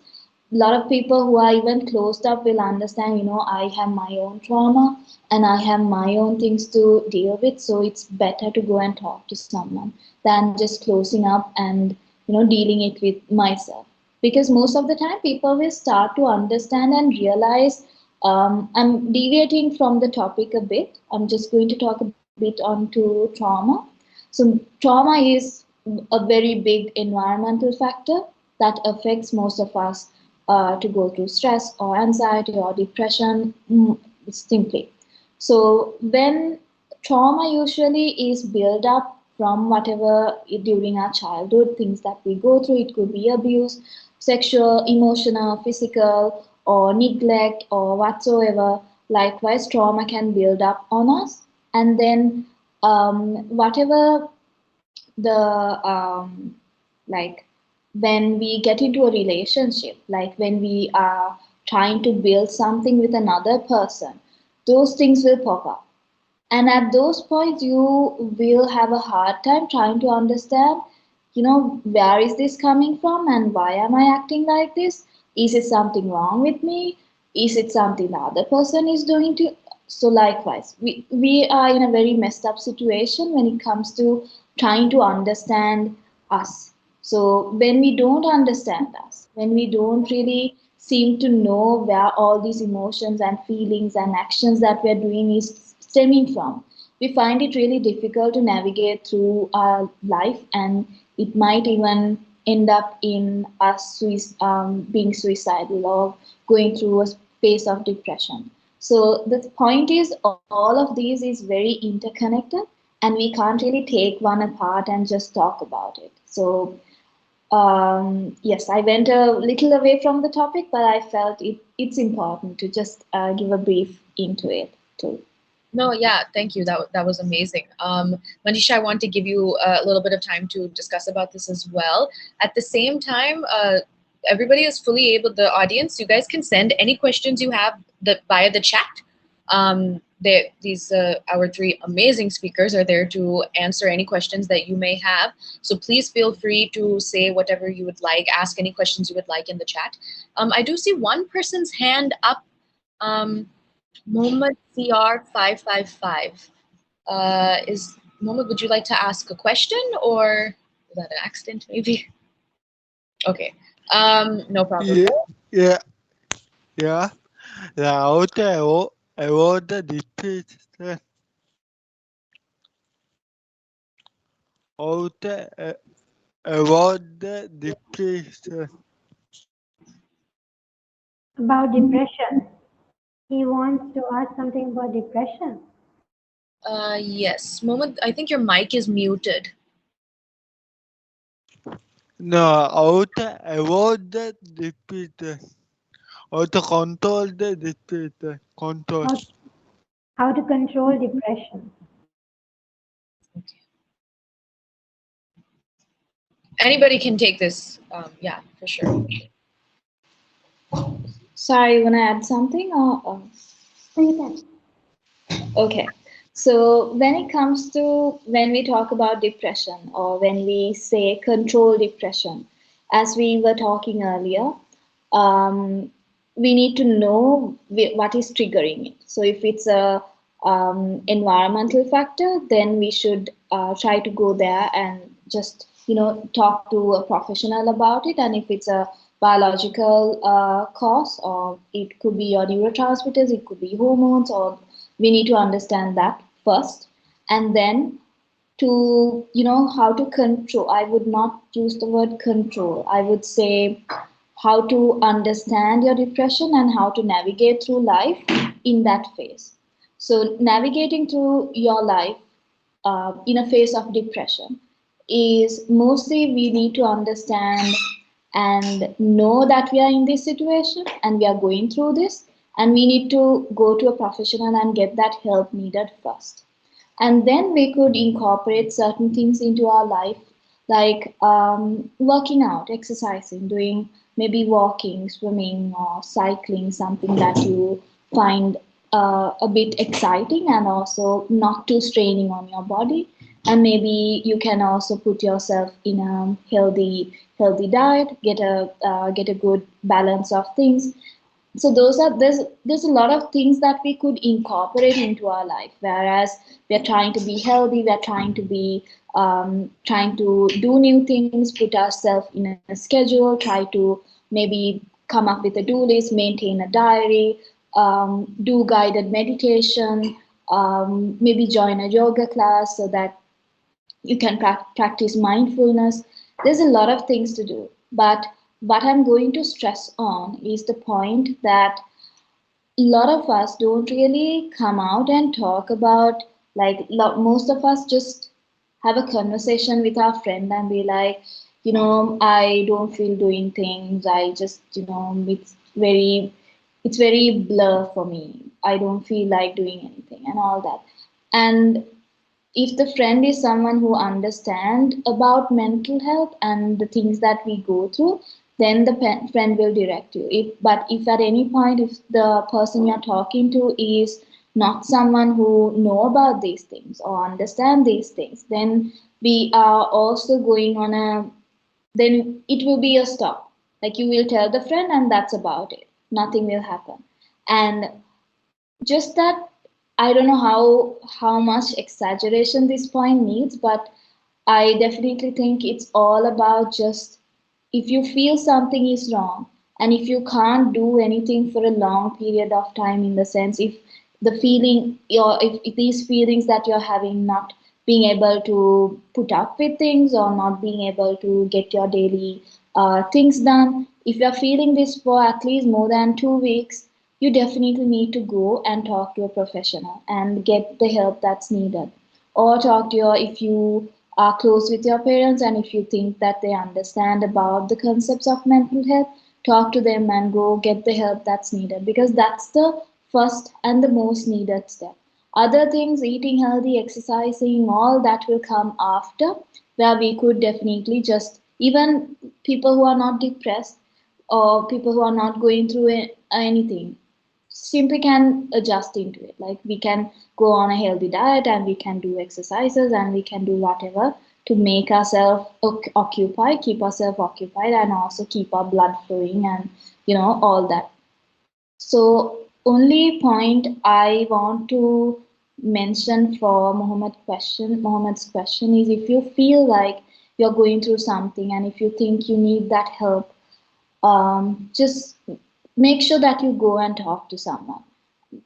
a lot of people who are even closed up will understand, I have my own trauma and I have my own things to deal with. So it's better to go and talk to someone than just closing up and, dealing it with myself. Because most of the time people will start to understand and realize, I'm deviating from the topic a bit. I'm just going to talk a bit onto trauma. So trauma is a very big environmental factor that affects most of us to go through stress or anxiety or depression simply. So when trauma usually is built up from whatever during our childhood, things that we go through, it could be abuse, sexual, emotional, physical, or neglect or whatsoever. likewise trauma can build up on us, and then whatever the like when we get into a relationship, like when we are trying to build something with another person, those things will pop up. And at those points, you will have a hard time trying to understand, where is this coming from and why am I acting like this? Is it something wrong with me? Is it something the other person is doing to? So likewise, we are in a very messed up situation when it comes to trying to understand us. So when we don't understand us, when we don't really seem to know where all these emotions and feelings and actions that we're doing is stemming from, we find it really difficult to navigate through our life, and it might even end up in us being suicidal or going through a phase of depression. So the point is, all of these is very interconnected, and we can't really take one apart and just talk about it. So yes, I went a little away from the topic, but I felt it's important to just give a brief into it too. No, yeah, thank you. That was amazing. Manisha, I want to give you a little bit of time to discuss about this as well. At the same time, everybody is fully able. The audience, you guys can send any questions you have via the chat. These our three amazing speakers are there to answer any questions that you may have. So please feel free to say whatever you would like, ask any questions you would like in the chat. I do see one person's hand up. Mohammed CR555. Is Mohammed, would you like to ask a question, or is that an accident maybe? Okay. No problem. Yeah. La otra aorta displacement. Otra aorta displacement. About depression. He wants to ask something about depression. Yes. Mohammed, I think your mic is muted. No, aorta displacement. Or to control the displacement. Control. How to control depression. Okay. Anybody can take this. Yeah, for sure. Sorry, you want to add something? Or? You can. Okay. So when it comes to when we talk about depression, or when we say control depression, as we were talking earlier, we need to know what is triggering it. So if it's a environmental factor, then we should try to go there and just talk to a professional about it. And if it's a biological cause, or it could be your neurotransmitters, it could be hormones, or we need to understand that first, and then to how to control. I would not use the word control, I would say how to understand your depression and how to navigate through life in that phase. So navigating through your life in a phase of depression is mostly we need to understand and know that we are in this situation and we are going through this, and we need to go to a professional and get that help needed first. And then we could incorporate certain things into our life, like working out, exercising, doing maybe walking, swimming, or cycling, something that you find a bit exciting and also not too straining on your body. And maybe you can also put yourself in a healthy diet, get a good balance of things. So there's a lot of things that we could incorporate into our life, whereas we're trying to be healthy, we're trying to be trying to do new things, put ourselves in a schedule, try to maybe come up with a do list, maintain a diary, do guided meditation, maybe join a yoga class so that you can practice mindfulness. There's a lot of things to do, but what I'm going to stress on is the point that a lot of us don't really come out and talk about, like most of us just have a conversation with our friend and be like, I don't feel doing things, I just it's very blur for me. I don't feel like doing anything and all that. And if the friend is someone who understands about mental health and the things that we go through, then the friend will direct you. But if at any point, if the person you're talking to is not someone who know about these things or understand these things, then we are also going on a, then it will be a stop. Like you will tell the friend and that's about it. Nothing will happen. And just that, I don't know how much exaggeration this point needs, but I definitely think it's all about just if you feel something is wrong and if you can't do anything for a long period of time, in the sense if the feeling your if these feelings that you're having, not being able to put up with things or not being able to get your daily things done, if you're feeling this for at least more than 2 weeks, you definitely need to go and talk to a professional and get the help that's needed. Or talk to your, if you are close with your parents and if you think that they understand about the concepts of mental health, talk to them and go get the help that's needed, because that's the first and the most needed step. Other things, eating healthy, exercising, all that will come after, where we could definitely just, even people who are not depressed or people who are not going through anything, simply can adjust into it. Like we can go on a healthy diet and we can do exercises and we can do whatever to make ourselves occupied, keep ourselves occupied, and also keep our blood flowing and all that. So only point I want to mention for Mohammed's question is, if you feel like you're going through something and if you think you need that help, just make sure that you go and talk to someone.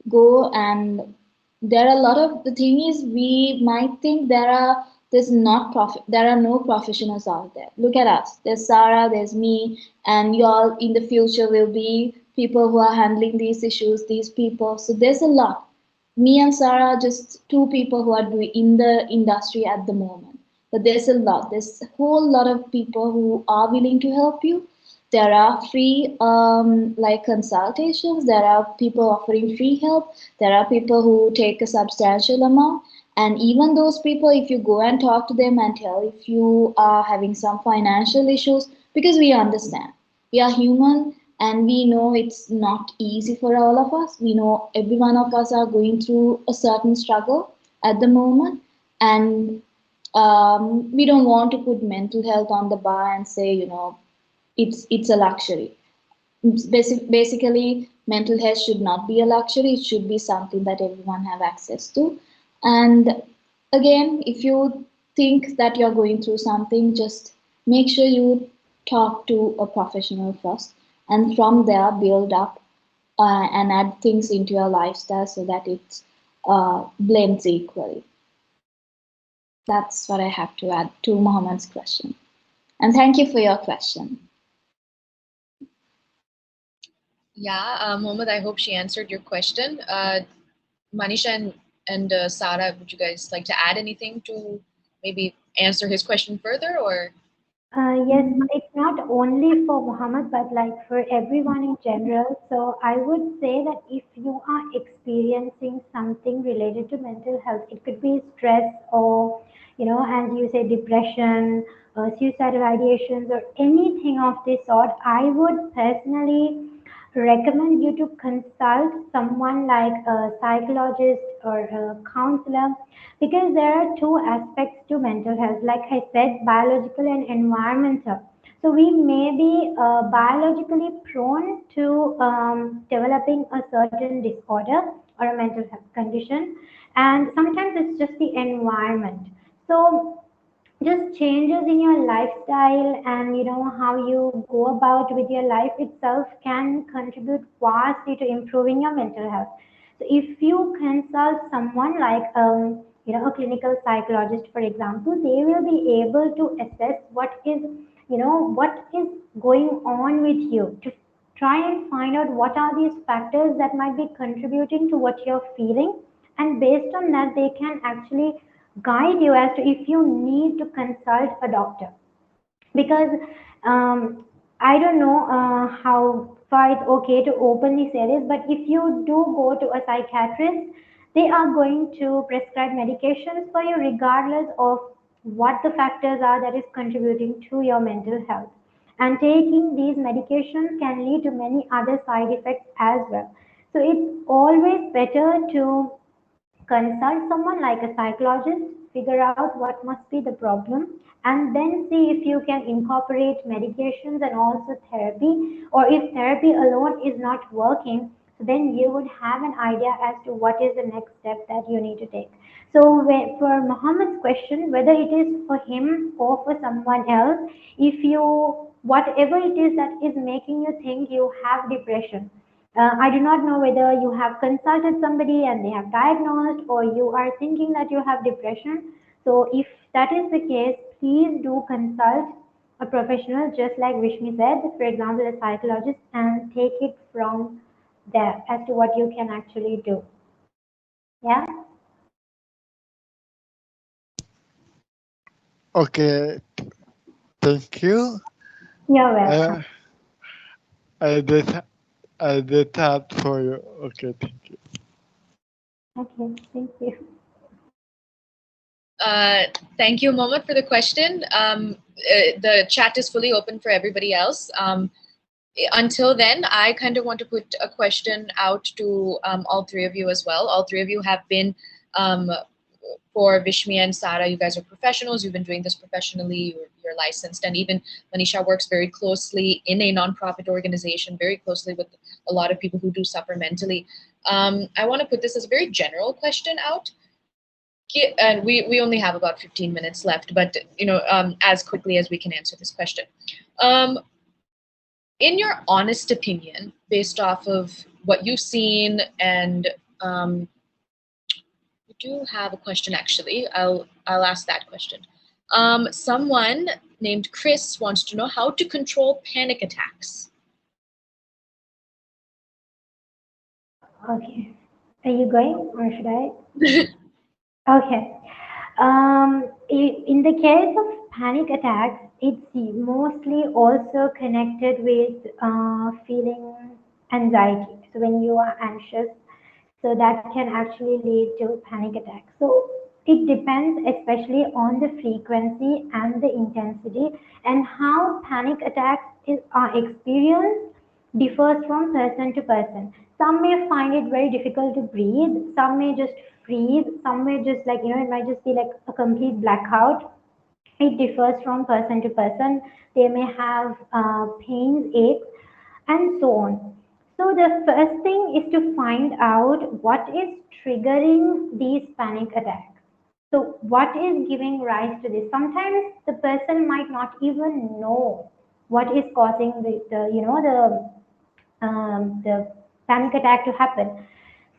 Go, and there are a lot of, the thing is, we might think there are no professionals out there. Look at us, there's Sarah, there's me, and y'all in the future will be people who are handling these issues, these people. So there's a lot. Me and Sarah are just two people who are doing in the industry at the moment, but there's a lot, there's a whole lot of people who are willing to help you. There are free like consultations. There are people offering free help. There are people who take a substantial amount. And even those people, if you go and talk to them and tell if you are having some financial issues, because we understand, we are human and we know it's not easy for all of us. We know every one of us are going through a certain struggle at the moment. And we don't want to put mental health on the bar and say, it's a luxury. Basically, mental health should not be a luxury. It should be something that everyone have access to. And again, if you think that you're going through something, just make sure you talk to a professional first, and from there build up and add things into your lifestyle so that it blends equally. That's what I have to add to Mohammed's question. And thank you for your question. Yeah, Mohammed, I hope she answered your question. Manisha and Sarah, would you guys like to add anything to maybe answer his question further, or? Yes, it's not only for Muhammad, but like for everyone in general. So I would say that if you are experiencing something related to mental health, it could be stress or, as you say, depression, suicidal ideations, or anything of this sort, I would personally recommend you to consult someone like a psychologist or a counselor, because there are two aspects to mental health, like I said, biological and environmental. So we may be biologically prone to developing a certain disorder or a mental health condition, and sometimes it's just the environment. So just changes in your lifestyle and how you go about with your life itself can contribute vastly to improving your mental health. So if you consult someone like a clinical psychologist, for example, they will be able to assess what is going on with you, to try and find out what are these factors that might be contributing to what you're feeling, and based on that they can actually guide you as to if you need to consult a doctor. Because I don't know how far it's okay to openly say this, but if you do go to a psychiatrist, they are going to prescribe medications for you regardless of what the factors are that is contributing to your mental health. And taking these medications can lead to many other side effects as well. So it's always better to consult someone like a psychologist, figure out what must be the problem, and then see if you can incorporate medications and also therapy, or if therapy alone is not working, so then you would have an idea as to what is the next step that you need to take. So for Muhammad's question, whether it is for him or for someone else, if you, whatever it is that is making you think you have depression, I do not know whether you have consulted somebody and they have diagnosed, or you are thinking that you have depression. So, if that is the case, please do consult a professional, just like Vishmi said, for example, a psychologist, and take it from there as to what you can actually do. Yeah? Okay, thank you. You're welcome. I did I did that for you. Okay, thank you. Okay, thank you. Thank you, Mohammed, for the question. The chat is fully open for everybody else. Until then, I kind of want to put a question out to all three of you as well. All three of you have been, for Vishmi and Sara, you guys are professionals. You've been doing this professionally. You're licensed. And even Manisha works very closely in a nonprofit organization, very closely with a lot of people who do suffer mentally. I want to put this as a very general question out. And we only have about 15 minutes left, but as quickly as we can answer this question. In your honest opinion, based off of what you've seen, and we do have a question actually. I'll ask that question. Someone named Chris wants to know how to control panic attacks. Okay. Are you going or should I? Okay. In the case of panic attacks, it's mostly also connected with feeling anxiety. So when you are anxious, so that can actually lead to panic attacks. So it depends especially on the frequency and the intensity, and how panic attacks are experienced differs from person to person. Some may find it very difficult to breathe, some may just freeze, some may just like, it might just be like a complete blackout. It differs from person to person. They may have pains, aches, and so on. So the first thing is to find out what is triggering these panic attacks. So what is giving rise to this? Sometimes the person might not even know what is causing the panic attack to happen.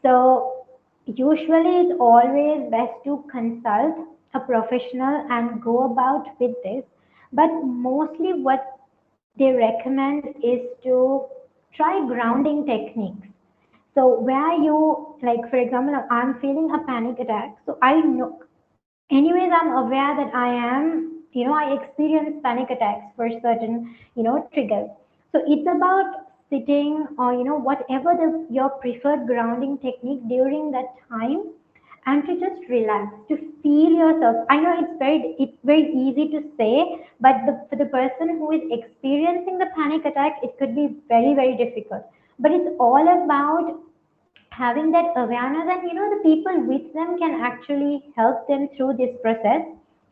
So usually it's always best to consult a professional and go about with this. But mostly what they recommend is to try grounding techniques. So where you, like for example, I'm feeling a panic attack. So I know, anyways, I'm aware that I am, I experience panic attacks for certain, triggers. So it's about sitting or, whatever your preferred grounding technique during that time, and to just relax, to feel yourself. I know it's very easy to say, but for the person who is experiencing the panic attack, it could be very, very difficult. But it's all about having that awareness, and the people with them can actually help them through this process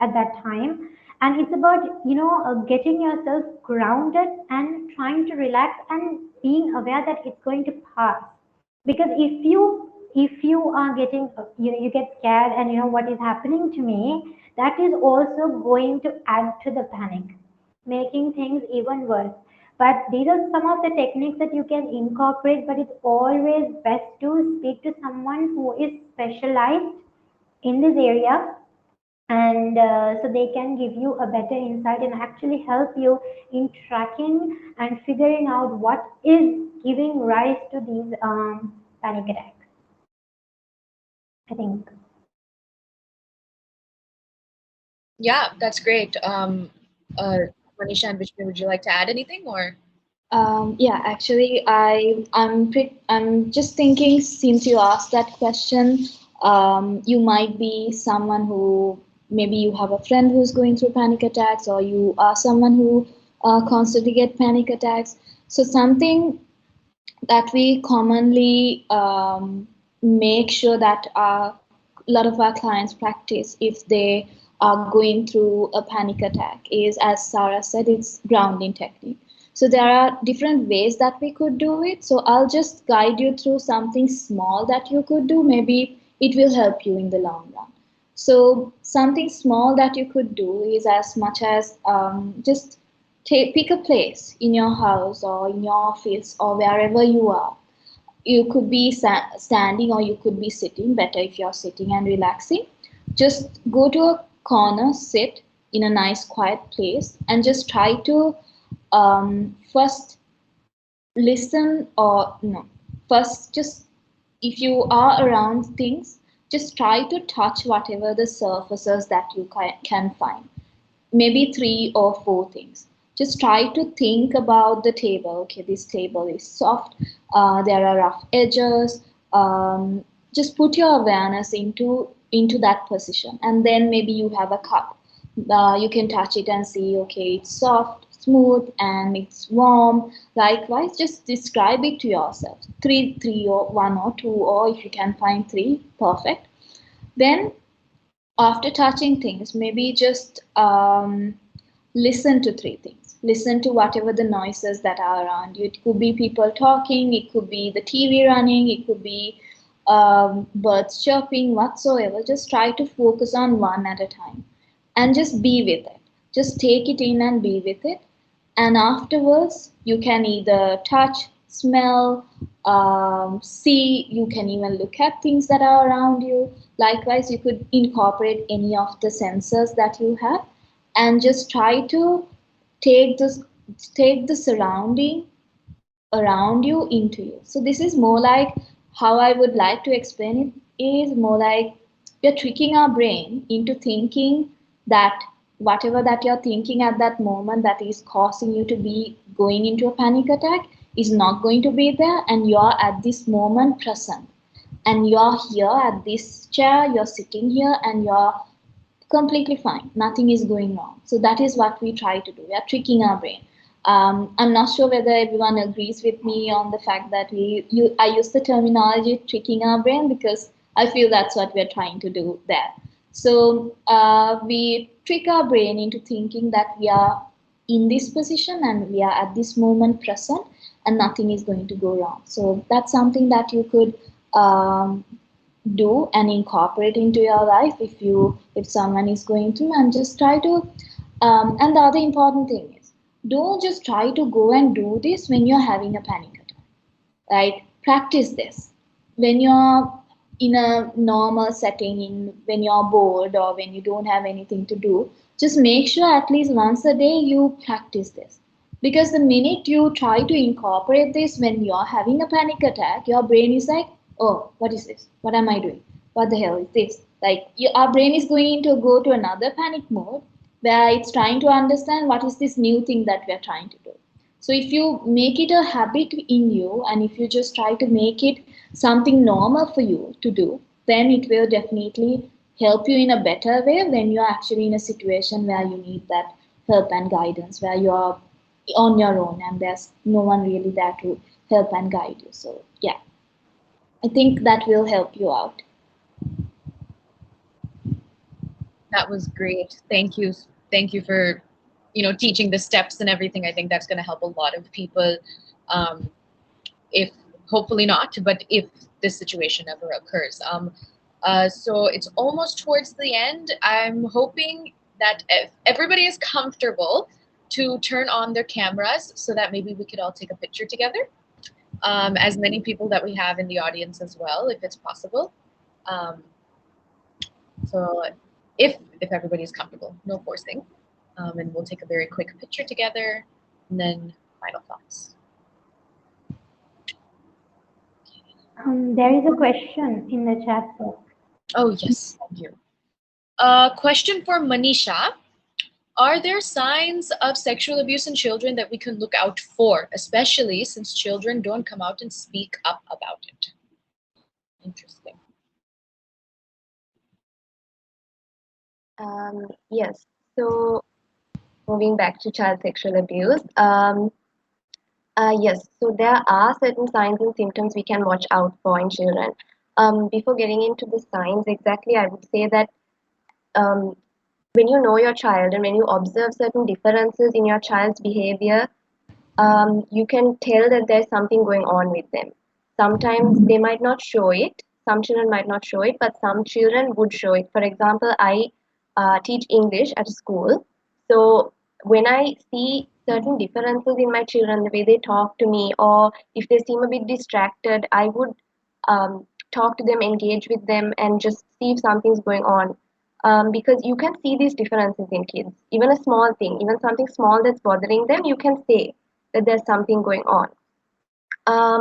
at that time. And it's about getting yourself grounded and trying to relax and being aware that it's going to pass. Because if you are getting you get scared and what is happening to me, that is also going to add to the panic, making things even worse. But these are some of the techniques that you can incorporate, but it's always best to speak to someone who is specialized in this area, and so they can give you a better insight and actually help you in tracking and figuring out what is giving rise to these panic attacks, I think. Yeah, that's great. Manisha and Vishnu, would you like to add anything or? Yeah, actually, I'm just thinking, since you asked that question, you might be someone who, maybe you have a friend who's going through panic attacks, or you are someone who constantly get panic attacks. So something that we commonly make sure that a lot of our clients practice if they are going through a panic attack is, as Sarah said, it's grounding technique. So there are different ways that we could do it. So I'll just guide you through something small that you could do. Maybe it will help you in the long run. So something small that you could do is as much as just pick a place in your house or in your office or wherever you are. You could be standing or you could be sitting. Better if you're sitting and relaxing. Just go to a corner, sit in a nice quiet place, and just try to first listen, or no, first just, if you are around things, just try to touch whatever the surfaces that you can find, maybe three or four things. Just try to think about the table. Okay, this table is soft, there are rough edges. Just put your awareness into that position, and then maybe you have a cup. You can touch it and see, okay, it's soft, smooth, and it's warm. Likewise, just describe it to yourself. Three, or one or two, or if you can find three, perfect. Then after touching things, maybe just listen to three things. Listen to whatever the noises that are around you. It could be people talking, it could be the TV running, it could be birds chirping, whatsoever. Just try to focus on one at a time and just be with it. Just take it in and be with it. And afterwards, you can either touch, smell, see, you can even look at things that are around you. Likewise, you could incorporate any of the sensors that you have and just try to take this take the surrounding around you into you. So this is more like, how I would like to explain it is more like we're tricking our brain into thinking that whatever that you're thinking at that moment that is causing you to be going into a panic attack is not going to be there, and you're at this moment present, and you're here at this chair, you're sitting here, and you're completely fine. Nothing is going wrong. So that is what we try to do. We are tricking our brain. I'm not sure whether everyone agrees with me on the fact that I use the terminology tricking our brain because I feel that's what we're trying to do there. So we trick our brain into thinking that we are in this position and we are at this moment present and nothing is going to go wrong. So that's something that you could do and incorporate into your life if someone is going through, and just try to and the other important thing is, don't just try to go and do this when you're having a panic attack, right? Practice this when you're in a normal setting, when you're bored or when you don't have anything to do. Just make sure at least once a day you practice this, because the minute you try to incorporate this when you're having a panic attack, your brain is like, oh, what is this? What am I doing? What the hell is this? Like, our brain is going to go to another panic mode where it's trying to understand what is this new thing that we're trying to do. So if you make it a habit in you, and if you just try to make it something normal for you to do, then it will definitely help you in a better way when you're actually in a situation where you need that help and guidance, where you are on your own and there's no one really there to help and guide you. So yeah, I think that will help you out. That was great. Thank you. Thank you for, teaching the steps and everything. I think that's going to help a lot of people. If hopefully not, but if this situation ever occurs. So it's almost towards the end. I'm hoping that if everybody is comfortable to turn on their cameras so that maybe we could all take a picture together. As many people that we have in the audience as well, if it's possible. So if everybody is comfortable, no forcing. And we'll take a very quick picture together and then final thoughts. There is a question in the chat box. Oh, yes, thank you. Question for Manisha. Are there signs of sexual abuse in children that we can look out for, especially since children don't come out and speak up about it? Interesting. Yes. So moving back to child sexual abuse, yes. So there are certain signs and symptoms we can watch out for in children. Before getting into the signs exactly, I would say that um, when you know your child and when you observe certain differences in your child's behavior, you can tell that there's something going on with them. Sometimes they might not show it. Some children might not show it, but some children would show it. For example, I teach English at a school. So when I see certain differences in my children, the way they talk to me, or if they seem a bit distracted, I would talk to them, engage with them, and just see if something's going on. Because you can see these differences in kids. Even a small thing, even something small that's bothering them, you can say that there's something going on.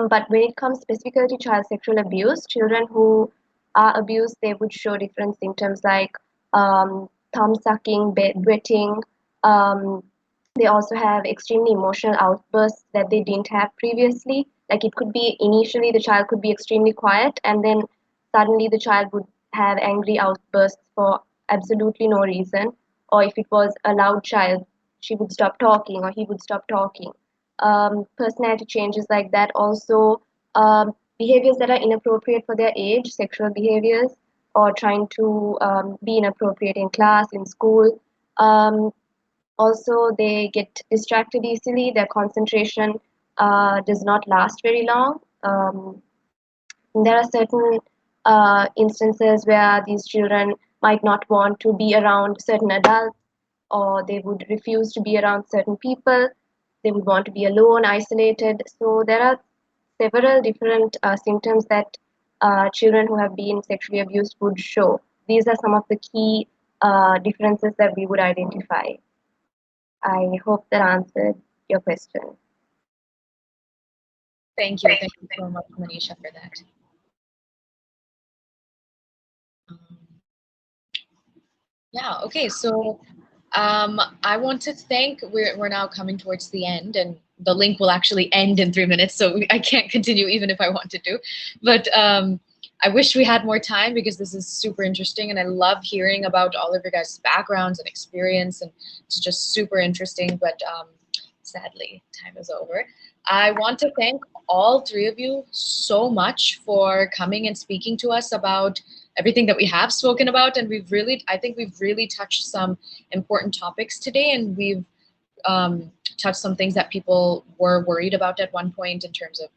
But when it comes specifically to child sexual abuse, children who are abused, they would show different symptoms like thumb sucking, bedwetting. Um, they also have extremely emotional outbursts that they didn't have previously. Like it could be initially the child could be extremely quiet, and then suddenly the child would have angry outbursts for absolutely no reason. Or if it was a loud child, she would stop talking or he would stop talking. Personality changes like that. Also, behaviors that are inappropriate for their age, sexual behaviors, or trying to be inappropriate in class, in school. Um, Also, they get distracted easily. Their concentration does not last very long. There are certain instances where these children might not want to be around certain adults, or they would refuse to be around certain people. They would want to be alone, isolated. So there are several different symptoms that children who have been sexually abused would show. These are some of the key differences that we would identify. I hope that answered your question. Thank you. Thank you so much, Manisha, for that. Um, yeah, okay. So I want to thank, we're now coming towards the end, and the link will actually end in 3 minutes, so I can't continue even if I wanted to. But I wish we had more time because this is super interesting, and I love hearing about all of your guys' backgrounds and experience, and it's just super interesting. But sadly, time is over. I want to thank all three of you so much for coming and speaking to us about everything that we have spoken about, and I think we've really touched some important topics today, and we've touched some things that people were worried about at one point in terms of,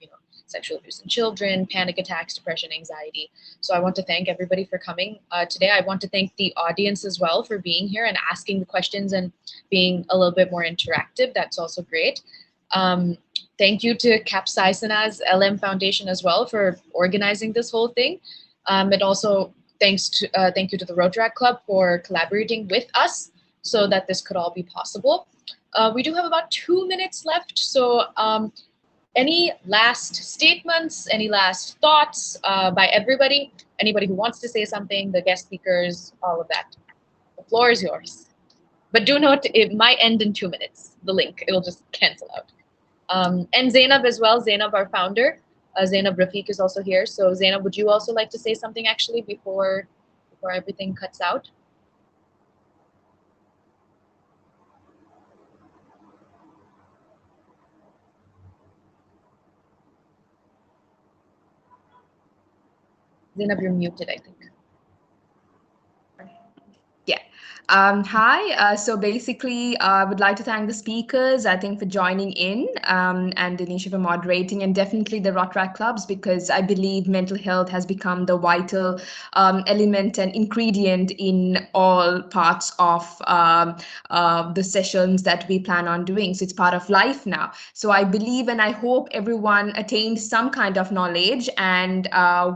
sexual abuse in children, panic attacks, depression, anxiety. So I want to thank everybody for coming today. I want to thank the audience as well for being here and asking the questions and being a little bit more interactive. That's also great. Thank you to Capsaicina's LM Foundation as well for organizing this whole thing. And also thank you to the Rotaract Club for collaborating with us so that this could all be possible. We do have about 2 minutes left, so any last statements, any last thoughts by everybody? Anybody who wants to say something, the guest speakers, all of that. The floor is yours. But do note, it might end in 2 minutes, the link. It'll just cancel out. And Zainab as well, Zainab, our founder. Zainab Rafiq is also here. So Zainab, would you also like to say something actually before everything cuts out? Zainab, you're muted, I think. Yeah. Hi. So basically, I would like to thank the speakers, I think, for joining in, and Denisha for moderating, and definitely the Rotaract clubs, because I believe mental health has become the vital element and ingredient in all parts of the sessions that we plan on doing. So it's part of life now. So I believe and I hope everyone attained some kind of knowledge, and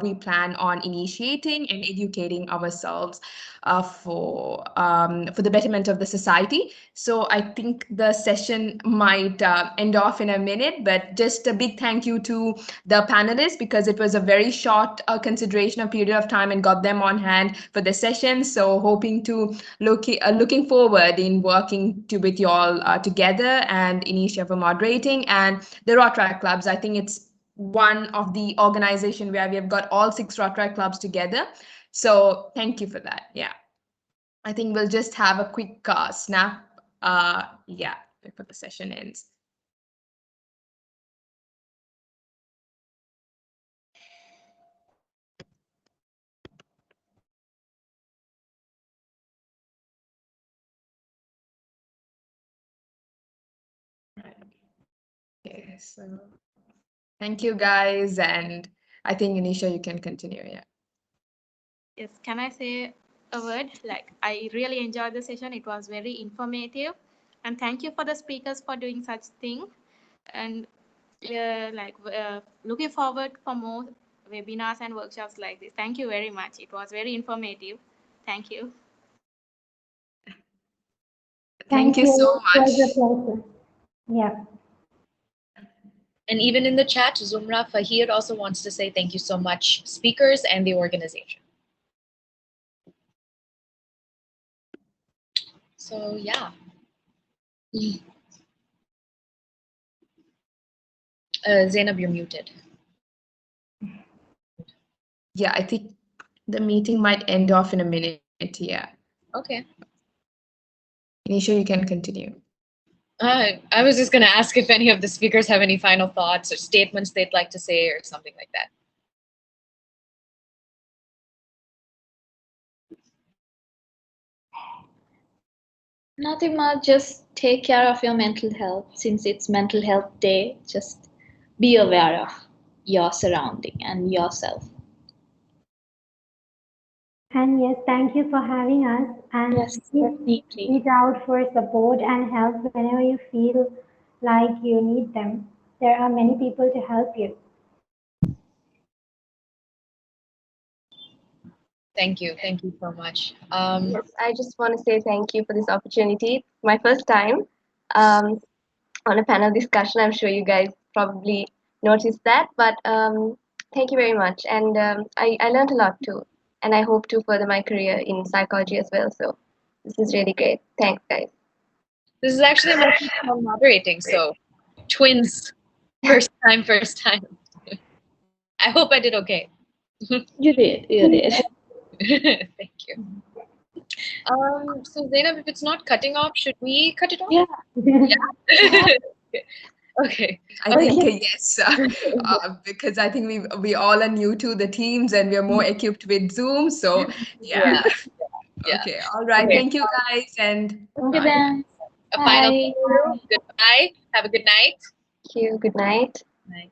we plan on initiating and educating ourselves for for the betterment of the society. So I think the session might end off in a minute, but just a big thank you to the panelists, because it was a very short consideration of period of time and got them on hand for the session. So hoping to looking forward in working with you all together, and Inisha for moderating, and the Rotaract clubs. I think it's one of the organization where we have got all 6 Rotaract clubs together. So thank you for that. Yeah, I think we'll just have a quick snap. Yeah, before the session ends. Okay, so thank you guys, and I think Anisha, you can continue. Yeah. Yes, can I say a word? Like, I really enjoyed the session. It was very informative, and thank you for the speakers for doing such thing. And looking forward for more webinars and workshops like this. Thank you very much. It was very informative. Thank you. Thank you so It was a much. pleasure. Yeah. And even in the chat, Zumra Fahir also wants to say thank you so much, speakers and the organization. So yeah. Zainab, you're muted. Yeah, I think the meeting might end off in a minute. Yeah. Okay. Anisha, you can continue. I was just going to ask if any of the speakers have any final thoughts or statements they'd like to say or something like that. Nothing much, just take care of your mental health. Since it's Mental Health Day, just be aware of your surrounding and yourself. And yes, thank you for having us. And Yes, please deeply. reach out for support and help whenever you feel like you need them. There are many people to help you. Thank you so much. Yes, I just want to say thank you for this opportunity. My first time on a panel discussion. I'm sure you guys probably noticed that, but thank you very much. And I learned a lot too. And I hope to further my career in psychology as well. So this is really great. Thanks, guys. This is actually my first time moderating, so twins, first time. I hope I did okay. You did. Thank you. So Zainab, if it's not cutting off, should we cut it off? Yeah. Okay. I think yes, because I think we all are new to the Teams and we're more equipped with Zoom. So yeah. Yeah. Okay. All right. Okay. Thank you guys, and Okay bye. then. A final Bye. goodbye. Have a good night. Thank you. Good night. Night.